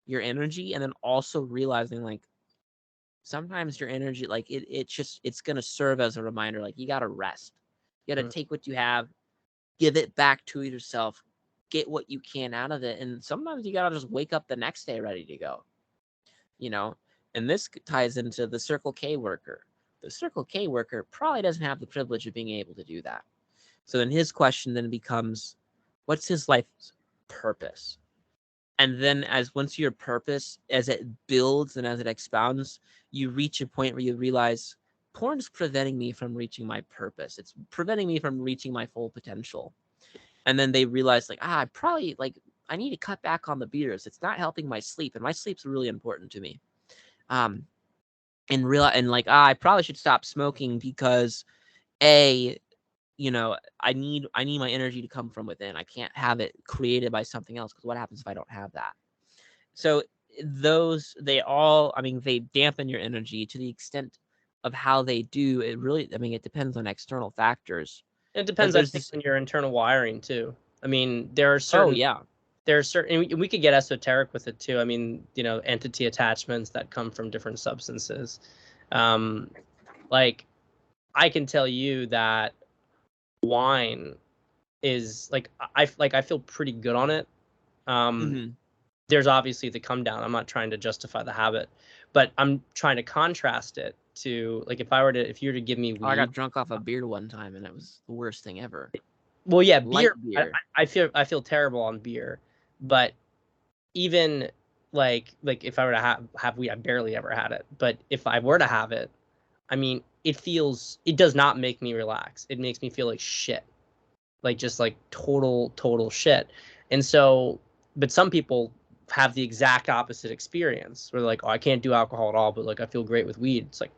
your energy. And then also realizing like sometimes your energy, like it's going to serve as a reminder, like you got to rest. You got to take what you have, give it back to yourself, get what you can out of it. And sometimes you got to just wake up the next day ready to go, you know? And this ties into the Circle K worker. The Circle K worker probably doesn't have the privilege of being able to do that. So then his question then becomes, what's his life's purpose? And then once your purpose, as it builds and as it expounds, you reach a point where you realize porn's preventing me from reaching my purpose. It's preventing me from reaching my full potential. And then they realize I need to cut back on the beers. It's not helping my sleep, and my sleep's really important to me. I probably should stop smoking because I need my energy to come from within. I can't have it created by something else, because what happens if I don't have that? So they dampen your energy to the extent of how they do. It depends on external factors. It depends, I think, on your internal wiring too. I mean, there are certain and we could get esoteric with it too. I mean, entity attachments that come from different substances. Like, I can tell you that wine is I feel pretty good on it. There's obviously the come down. I'm not trying to justify the habit, but I'm trying to contrast it to, like, if you were to give me weed. I got drunk off a beer one time, and it was the worst thing ever. Well, yeah, beer. I feel terrible on beer, but even like if I were to have weed, I barely ever had it. But if I were to have it, I mean, it does not make me relax. It makes me feel like shit, like just like total shit. And so, but some people have the exact opposite experience where they're like, oh, I can't do alcohol at all, but like I feel great with weed. It's like,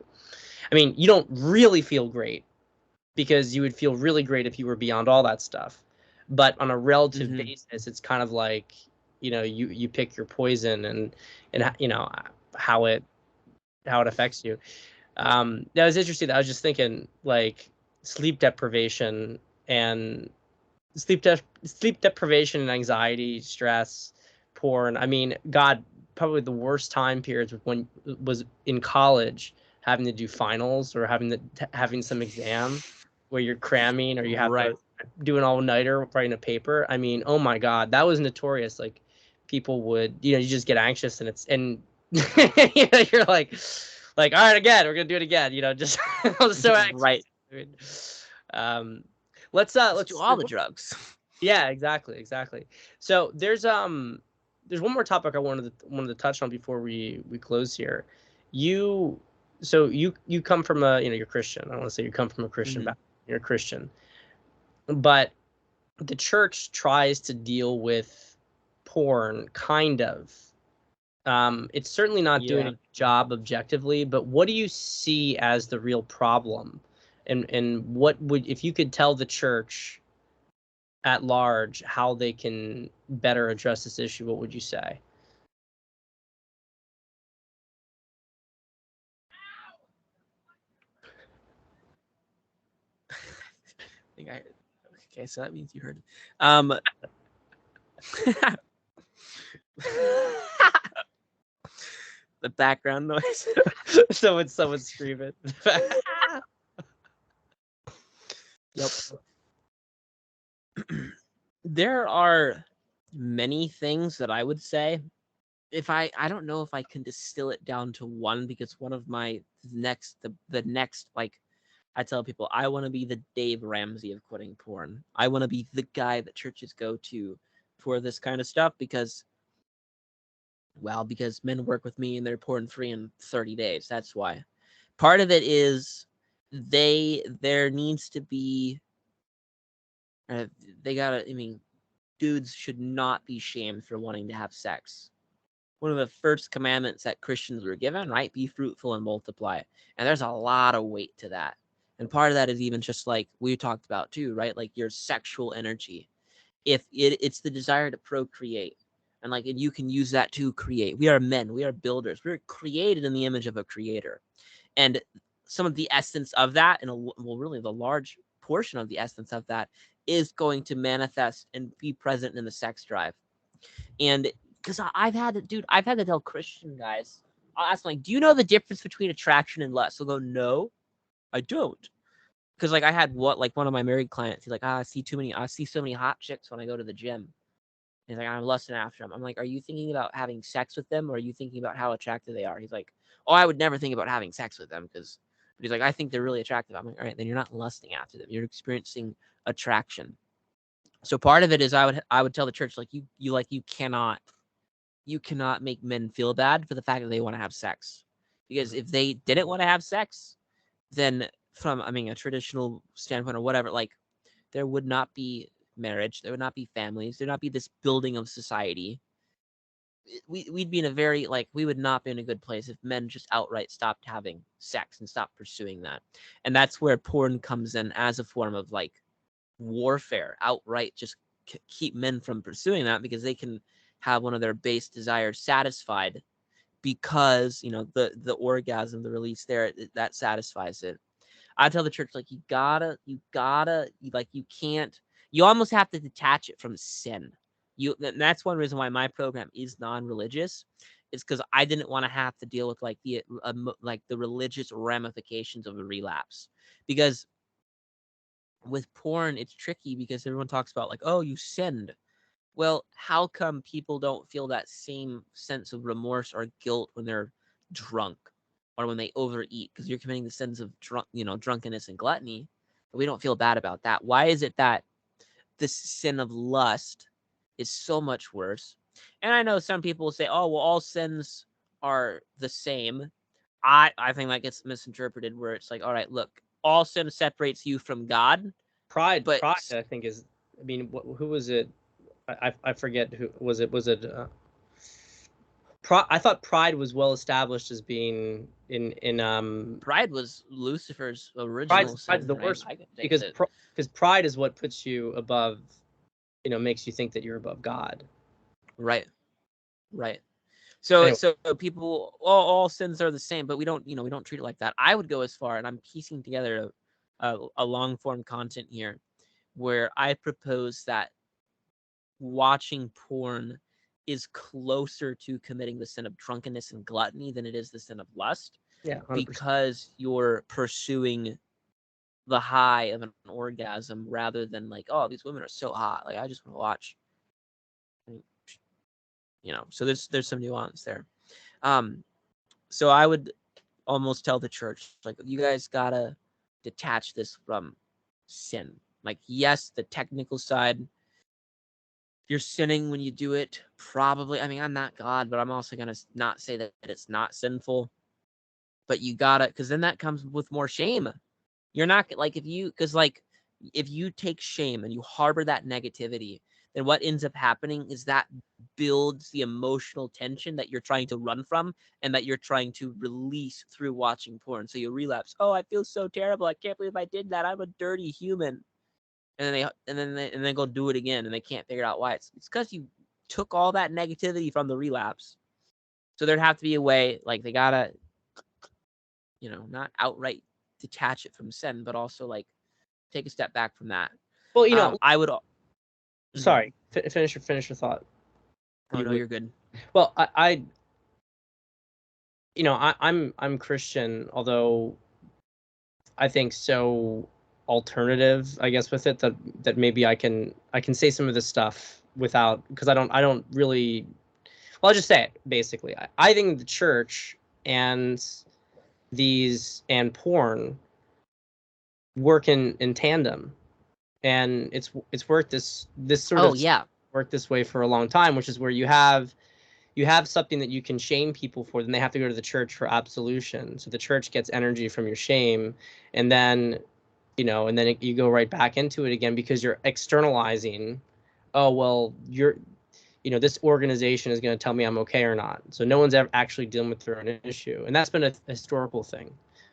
I mean, you don't really feel great, because you would feel really great if you were beyond all that stuff. But on a relative basis, it's kind of like, you pick your poison and how it affects you. That was interesting. I was just thinking, like, sleep deprivation and anxiety, stress, porn. I mean, God, probably the worst time periods was in college, having to do finals or having some exam where you're cramming, or you have to do an all-nighter writing a paper. I mean, oh my God, that was notorious. Like, people would, you just get anxious, and you're like, all right, again, we're gonna do it again. Just I was so anxious. Right. Let's do all the drugs. Yeah, exactly. So there's one more topic I wanted to touch on before we close here. You come from you're Christian. I don't want to say you come from a Christian background. You're a Christian, but the church tries to deal with porn, kind of. It's certainly not doing a job objectively, but what do you see as the real problem? And what would, if you could tell the church at large how they can better address this issue, what would you say? Okay, so that means you heard the background noise. Someone's screaming. Yep. There are many things that I would say. If I don't know if I can distill it down to one, because one of my the next, like, I tell people, I want to be the Dave Ramsey of quitting porn. I want to be the guy that churches go to for this kind of stuff, because men work with me and they're porn free in 30 days. That's why. Part of it is there needs to be, dudes should not be shamed for wanting to have sex. One of the first commandments that Christians were given, right? Be fruitful and multiply. And there's a lot of weight to that. And part of that is even just like we talked about too, right? Like your sexual energy. If it's the desire to procreate, and you can use that to create. We are men. We are builders. We're created in the image of a creator. And some of the essence of that, and really the large portion of the essence of that, is going to manifest and be present in the sex drive. And because I've had to tell Christian guys, I'll ask them, like, do you know the difference between attraction and lust? They'll go, no, I don't. because like I had one of my married clients. He's like, I see so many hot chicks when I go to the gym. He's like, I'm lusting after them. I'm like, are you thinking about having sex with them, or are you thinking about how attractive they are? He's like, oh, I would never think about having sex with them because. But he's like, I think they're really attractive. I'm like, all right, then you're not lusting after them. You're experiencing attraction. So part of it is I would tell the church, like, you cannot make men feel bad for the fact that they want to have sex, because if they didn't want to have sex, then from a traditional standpoint or whatever, like, there would not be marriage, there would not be families, there'd not be this building of society. We'd be in a very, like, we would not be in a good place if men just outright stopped having sex and stopped pursuing that. And that's where porn comes in as a form of, like, warfare, outright just keep men from pursuing that, because they can have one of their base desires satisfied, because the orgasm, the release there, that satisfies it. I tell the church, like, you can't, you almost have to detach it from sin. And that's one reason why my program is non-religious, is because I didn't want to have to deal with like the religious ramifications of a relapse. Because with porn, it's tricky because everyone talks about, like, oh, you sinned. Well, how come people don't feel that same sense of remorse or guilt when they're drunk or when they overeat? Because you're committing the sins of drunkenness and gluttony. But we don't feel bad about that. Why is it that this sin of lust is so much worse? And I know some people will say, oh, well, all sins are the same. I think that gets misinterpreted, where it's like, all right, look, all sin separates you from God. Pride, But I think is. I mean, who was it? I forget who was it. Was it? I thought pride was well established as being in. Pride was Lucifer's original sin. Pride's the worst, because pride is what puts you above. Makes you think that you're above God. Right. So Anyway. so people, all sins are the same, but we don't treat it like that. I would go as far, and I'm piecing together a long form content here, where I propose that watching porn is closer to committing the sin of drunkenness and gluttony than it is the sin of lust. Yeah, 100%. Because you're pursuing the high of an orgasm rather than like, oh, these women are so hot, like I just want to watch. So there's some nuance there. So I would almost tell the church, like, you guys gotta detach this from sin. Like, yes, the technical side, you're sinning when you do it, probably. I'm not God, but I'm also gonna not say that it's not sinful. But you gotta, because then that comes with more shame. You're not, like, if you take shame and you harbor that negativity, then what ends up happening is that builds the emotional tension that you're trying to run from and that you're trying to release through watching porn. So you relapse. Oh, I feel so terrible. I can't believe I did that. I'm a dirty human. And then they go do it again, and they can't figure out why. It's because you took all that negativity from the relapse. So there'd have to be a way, like, they gotta, not outright detach it from sin, but also, like, take a step back from that. Well, I would. Sorry, finish your thought. Oh, no, you're good. Well, I'm Christian, although I think so alternative, I guess, with it, that maybe I can say some of this stuff without, because I don't really. Well, I'll just say it basically. I think the church and porn work in tandem, and it's worked this sort of worked this way for a long time, which is where you have something that you can shame people for, then they have to go to the church for absolution. So the church gets energy from your shame, and then you go right back into it again, because you're externalizing. Oh, well, this organization is going to tell me I'm okay or not. So no one's ever actually dealing with their own issue, and that's been a historical thing,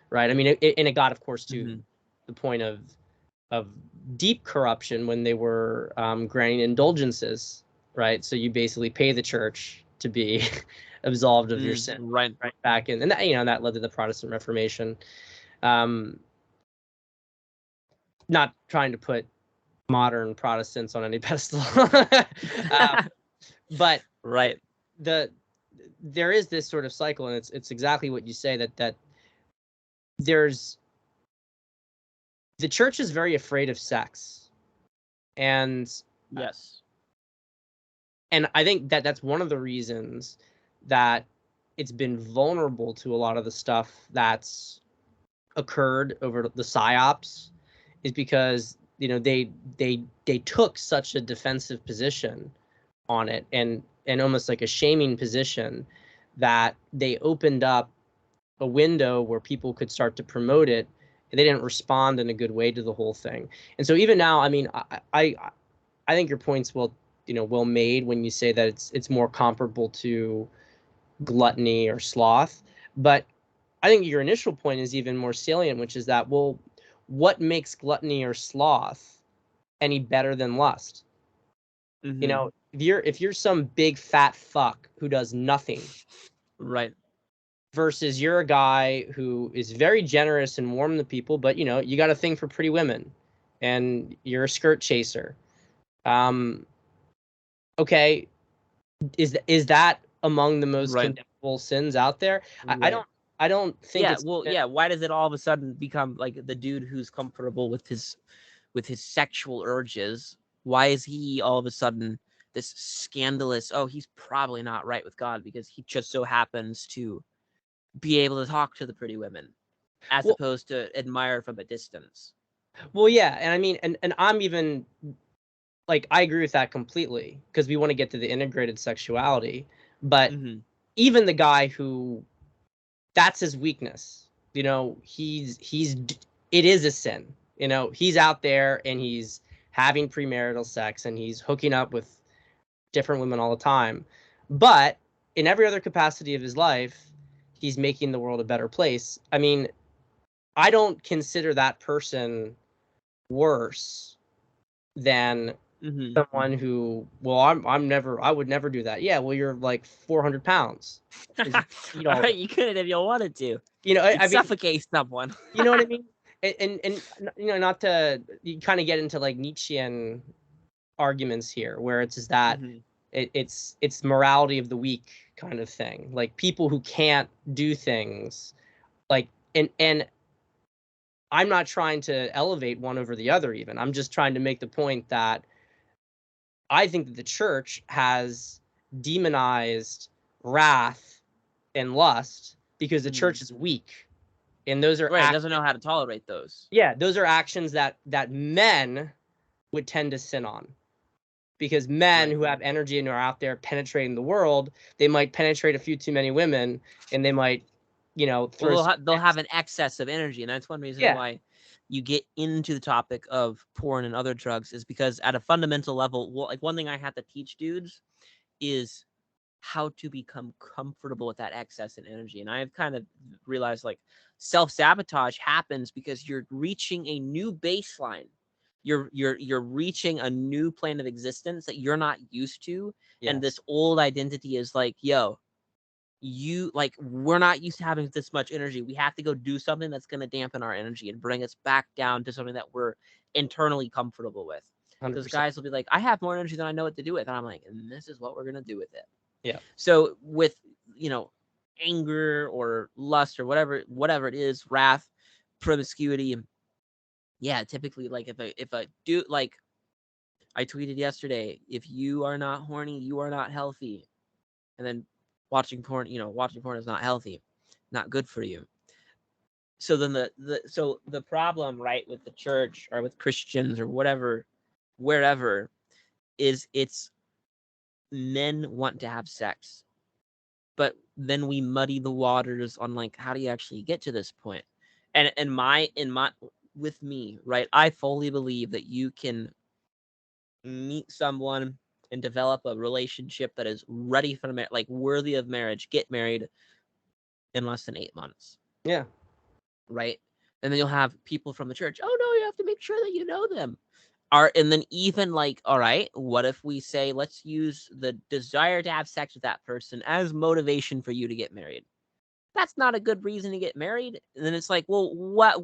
right? I mean, and it got, of course, to the point of deep corruption when they were granting indulgences, right? So you basically pay the church to be absolved of your sin, right back in, and that led to the Protestant Reformation. Not trying to put modern Protestants on any pedestal, but right. There is this sort of cycle, and it's exactly what you say, that there's the church is very afraid of sex, and Yes. and I think that that's one of the reasons that it's been vulnerable to a lot of the stuff that's occurred over the psyops, is because they took such a defensive position on it, and almost like a shaming position, that they opened up a window where people could start to promote it, and they didn't respond in a good way to the whole thing. And so even now, I mean, I think your point's well made when you say that it's more comparable to gluttony or sloth. But I think your initial point is even more salient, which is that, well, what makes gluttony or sloth any better than lust? Mm-hmm. If you're some big fat fuck who does nothing, Right. versus you're a guy who is very generous and warm to people, but you got a thing for pretty women, and you're a skirt chaser. Okay, is that among the most Right. condemnable sins out there? Right. I don't think Yeah. it's Well, yeah. Why does it all of a sudden become like the dude who's comfortable with his sexual urges? Why is he all of a sudden this scandalous? Oh, he's probably not right with God because he just so happens to be able to talk to the pretty women, as well, opposed to admire from a distance. well, yeah, and I mean, and I'm even like, I agree with that completely, because we want to get to the integrated sexuality, but Mm-hmm. even the guy who that's his weakness, it is a sin. He's out there and he's having premarital sex and he's hooking up with different women all the time, but in every other capacity of his life, he's making the world a better place. I mean, I don't consider that person worse than Mm-hmm. someone who, well, I would never do that. Yeah, well, you're like 400 pounds because you eat All all right, day. you could if you wanted to. You'd I mean, suffocate someone. you know what I mean? And not to, you kind of get into like Nietzschean arguments here, where it's just that Mm-hmm. it's morality of the weak kind of thing. Like, people who can't do things, like, and I'm not trying to elevate one over the other even. I'm just trying to make the point that I think that the church has demonized wrath and lust because the Mm-hmm. church is weak. And those are Right, it doesn't know how to tolerate those. those are actions that men would tend to sin on. Because men Right. who have energy and are out there penetrating the world, they might penetrate a few too many women, and they might, Well, throw some they'll have an excess of energy, and that's one reason yeah. why you get into the topic of porn and other drugs is because at a fundamental level, well, like one thing I have to teach dudes is how to become comfortable with that excess in energy. And I've kind of realized like self-sabotage happens because you're reaching a new baseline. You're reaching a new plane of existence that you're not used to. And Yes. this old identity is like, yo, we're not used to having this much energy. We have to go do something that's going to dampen our energy and bring us back down to something that we're internally comfortable with. Because 100%. guys will be like, I have more energy than I know what to do with. And I'm like, and this is what we're going to do with it. Yeah. So with, anger or lust or whatever it is, wrath, promiscuity, yeah, typically like if a dude, like I tweeted yesterday, if you are not horny, you are not healthy. And then watching porn is not healthy, not good for you. So then the problem, right, with the church or with Christians or whatever, wherever, is it's men want to have sex, but then we muddy the waters on like how do you actually get to this point. And in my with me, right, I fully believe that you can meet someone and develop a relationship that is ready for like worthy of marriage, get married in less than 8 months, Yeah. right? And then you'll have people from the church, oh no, you have to make sure that you know them. And then even like, all right, what if we say let's use the desire to have sex with that person as motivation for you to get married? That's not a good reason to get married. And then it's like, well, what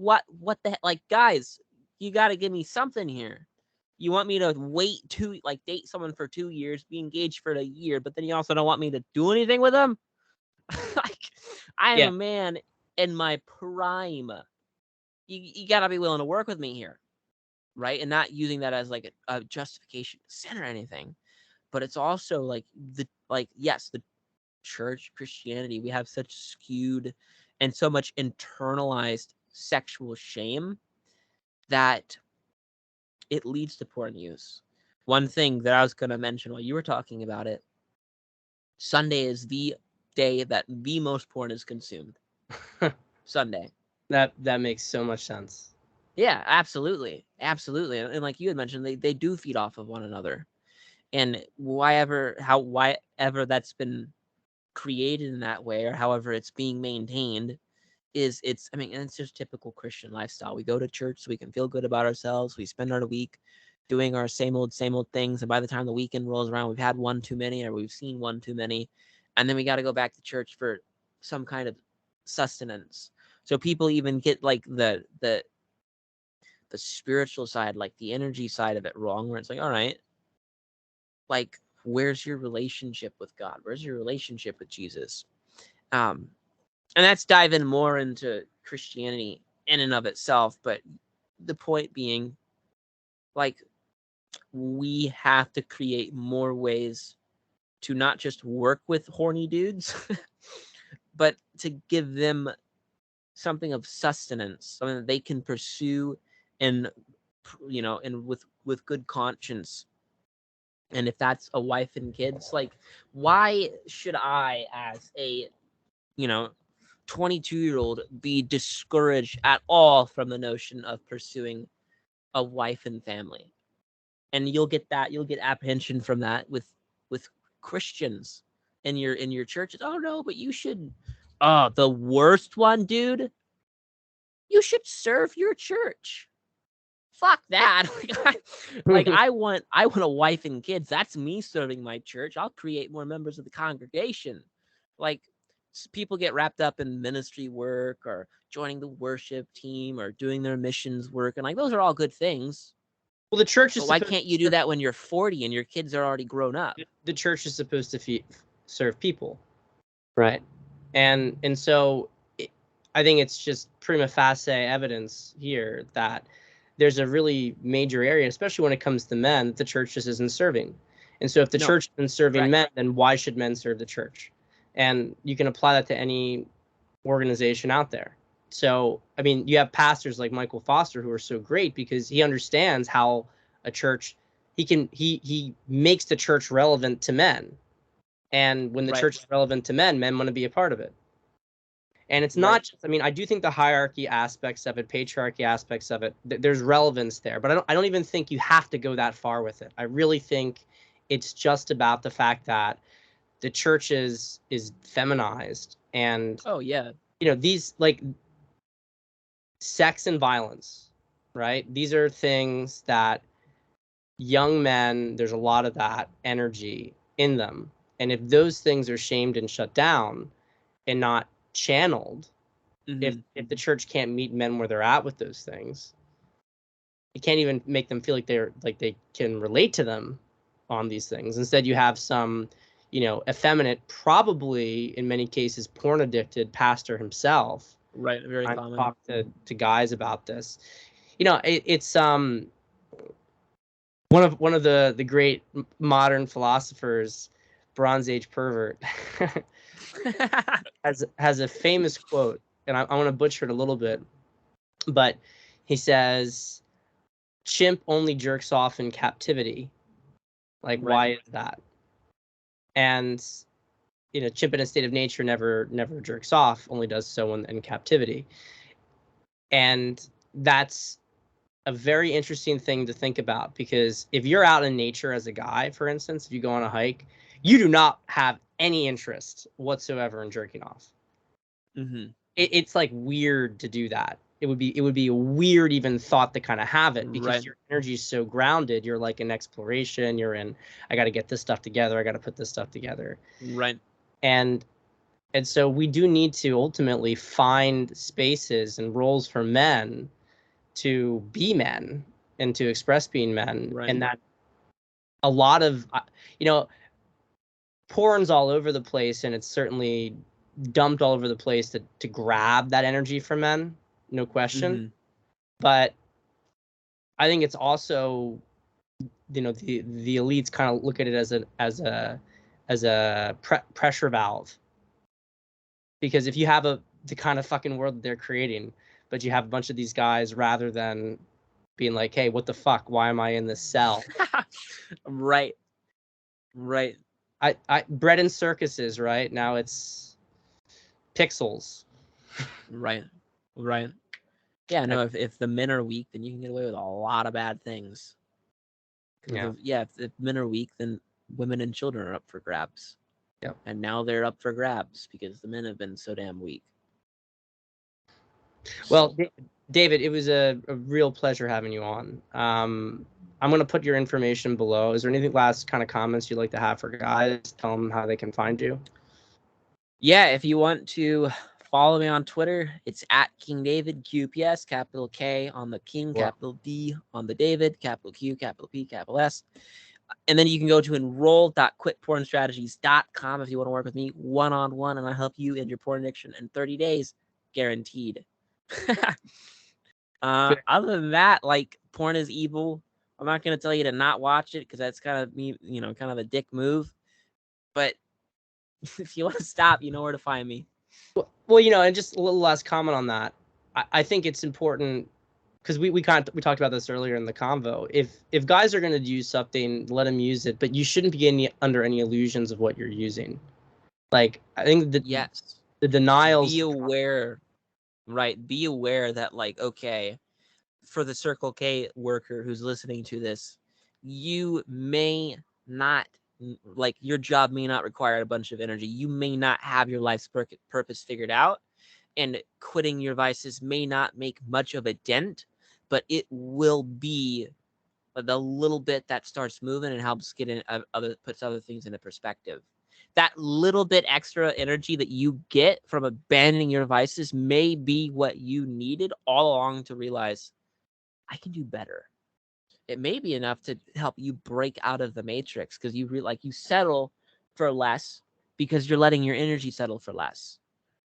the heck? Like, guys, you got to give me something here. You want me to date someone for 2 years, be engaged for a year, but then you also don't want me to do anything with them? Like, I am Yeah. a man in my prime. you gotta be willing to work with me here, right? And not using that as like a justification to sin or anything, but it's also like yes, the church, Christianity, we have such skewed and so much internalized sexual shame that it leads to porn use. One thing that I was going to mention while you were talking about it, Sunday is the day that the most porn is consumed. Sunday. That makes so much sense. Yeah, absolutely. Absolutely. And like you had mentioned, they do feed off of one another. And whatever that's been created in that way, or however it's being maintained, it's just typical Christian lifestyle. We go to church so we can feel good about ourselves. We spend our week doing our same old things, and by the time the weekend rolls around, we've had one too many, or we've seen one too many, and then we got to go back to church for some kind of sustenance. So people even get like the spiritual side, like the energy side of it wrong, where it's like, all right, like, where's your relationship with God? Where's your relationship with Jesus? And that's diving more into Christianity in and of itself. But the point being, like, we have to create more ways to not just work with horny dudes, but to give them something of sustenance, something that they can pursue and, and with good conscience. And if that's a wife and kids, like, why should I, as a 22-year-old, be discouraged at all from the notion of pursuing a wife and family? And you'll get apprehension from that with Christians in your churches. Oh no, but you should. Oh, the worst one, dude. You should serve your church. Fuck that. I want a wife and kids. That's me serving my church. I'll create more members of the congregation. Like, people get wrapped up in ministry work or joining the worship team or doing their missions work, and like, those are all good things. Well, the church is. But why can't you do that when you're 40 and your kids are already grown up? The church is supposed to serve people, right? And so I think it's just prima facie evidence here that there's a really major area, especially when it comes to men, that the church just isn't serving. And so if the church isn't serving men, then why should men serve the church? And you can apply that to any organization out there. So, I mean, you have pastors like Michael Foster who are so great because he understands how a church, he makes the church relevant to men. And when the church is relevant to men want to be a part of it. And it's not just, I mean, I do think the hierarchy aspects of it, patriarchy aspects of it, there's relevance there, but I don't even think you have to go that far with it. I really think it's just about the fact that the church is feminized, and these, like, sex and violence, right? These are things that young men, there's a lot of that energy in them. And if those things are shamed and shut down and not channeled, if the church can't meet men where they're at with those things, it can't even make them feel like they can relate to them on these things. Instead, you have some, effeminate, probably in many cases porn addicted pastor himself. Right, very common. Talk to guys about this. It's one of the great modern philosophers, Bronze Age pervert, has a famous quote, and I want to butcher it a little bit, but he says, "Chimp only jerks off in captivity." Like, why is that? And chimp in a state of nature never jerks off, only does so in captivity. And that's a very interesting thing to think about, because if you're out in nature as a guy, for instance, if you go on a hike, you do not have any interest whatsoever in jerking off. It's like weird to do that. It would be a weird even thought to kind of have it, because your energy is so grounded. You're like in exploration. You're in, I got to get this stuff together. I got to put this stuff together. Right. And so we do need to ultimately find spaces and roles for men to be men and to express being men. And that a lot of, porn's all over the place, and it's certainly dumped all over the place to grab that energy from men, no question. But I think it's also, the elites kind of look at it as a pressure valve, because if you have the kind of fucking world that they're creating, but you have a bunch of these guys, rather than being like, hey, what the fuck, why am I in this cell? Right. I bred in circuses, right? Now it's pixels. Right. Yeah, no, if the men are weak, then you can get away with a lot of bad things. If men are weak, then women and children are up for grabs. Yep. And now they're up for grabs because the men have been so damn weak. Well, David, it was a real pleasure having you on. I'm going to put your information below. Is there anything last kind of comments you'd like to have for guys? Tell them how they can find you. Yeah, if you want to follow me on Twitter, it's at King David QPS, capital K on the King, capital D on the David, capital Q, capital P, capital S. And then you can go to enroll.quitpornstrategies.com if you want to work with me one-on-one, and I'll help you end your porn addiction in 30 days, guaranteed. Other than that, like, porn is evil. I'm not going to tell you to not watch it because that's kind of me, kind of a dick move. But if you want to stop, you know where to find me. Well, and just a little last comment on that. I think it's important, because we talked about this earlier in the convo. If guys are going to use something, let them use it, but you shouldn't be under any illusions of what you're using. Like, I think that the denials. Be aware, right? Be aware that, like, okay, for the Circle K worker who's listening to this, you may not, like, your job may not require a bunch of energy. You may not have your life's purpose figured out, and quitting your vices may not make much of a dent, but it will be the little bit that starts moving and helps puts other things into perspective. That little bit extra energy that you get from abandoning your vices may be what you needed all along to realize, I can do better. It may be enough to help you break out of the matrix, because you you settle for less because you're letting your energy settle for less.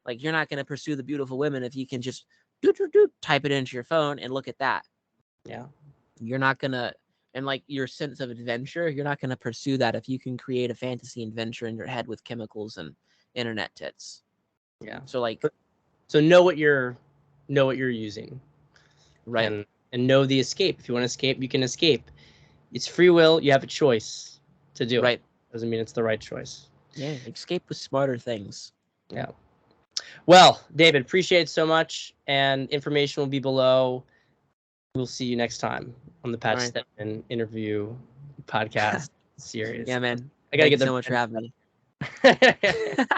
Like, you're not going to pursue the beautiful women if you can just type it into your phone and look at that. Yeah. You're not going to, and like your sense of adventure, you're not going to pursue that if you can create a fantasy adventure in your head with chemicals and internet tits. Yeah. So, like, so know what you're using. Right. And know the escape. If you want to escape, you can escape. It's free will. You have a choice to do it. Doesn't mean it's the right choice. Yeah. Escape with smarter things. Yeah. Well, David, appreciate it so much. And information will be below. We'll see you next time on the Pat Stedman interview podcast series. Yeah, man. I gotta Thank get you so much for having me.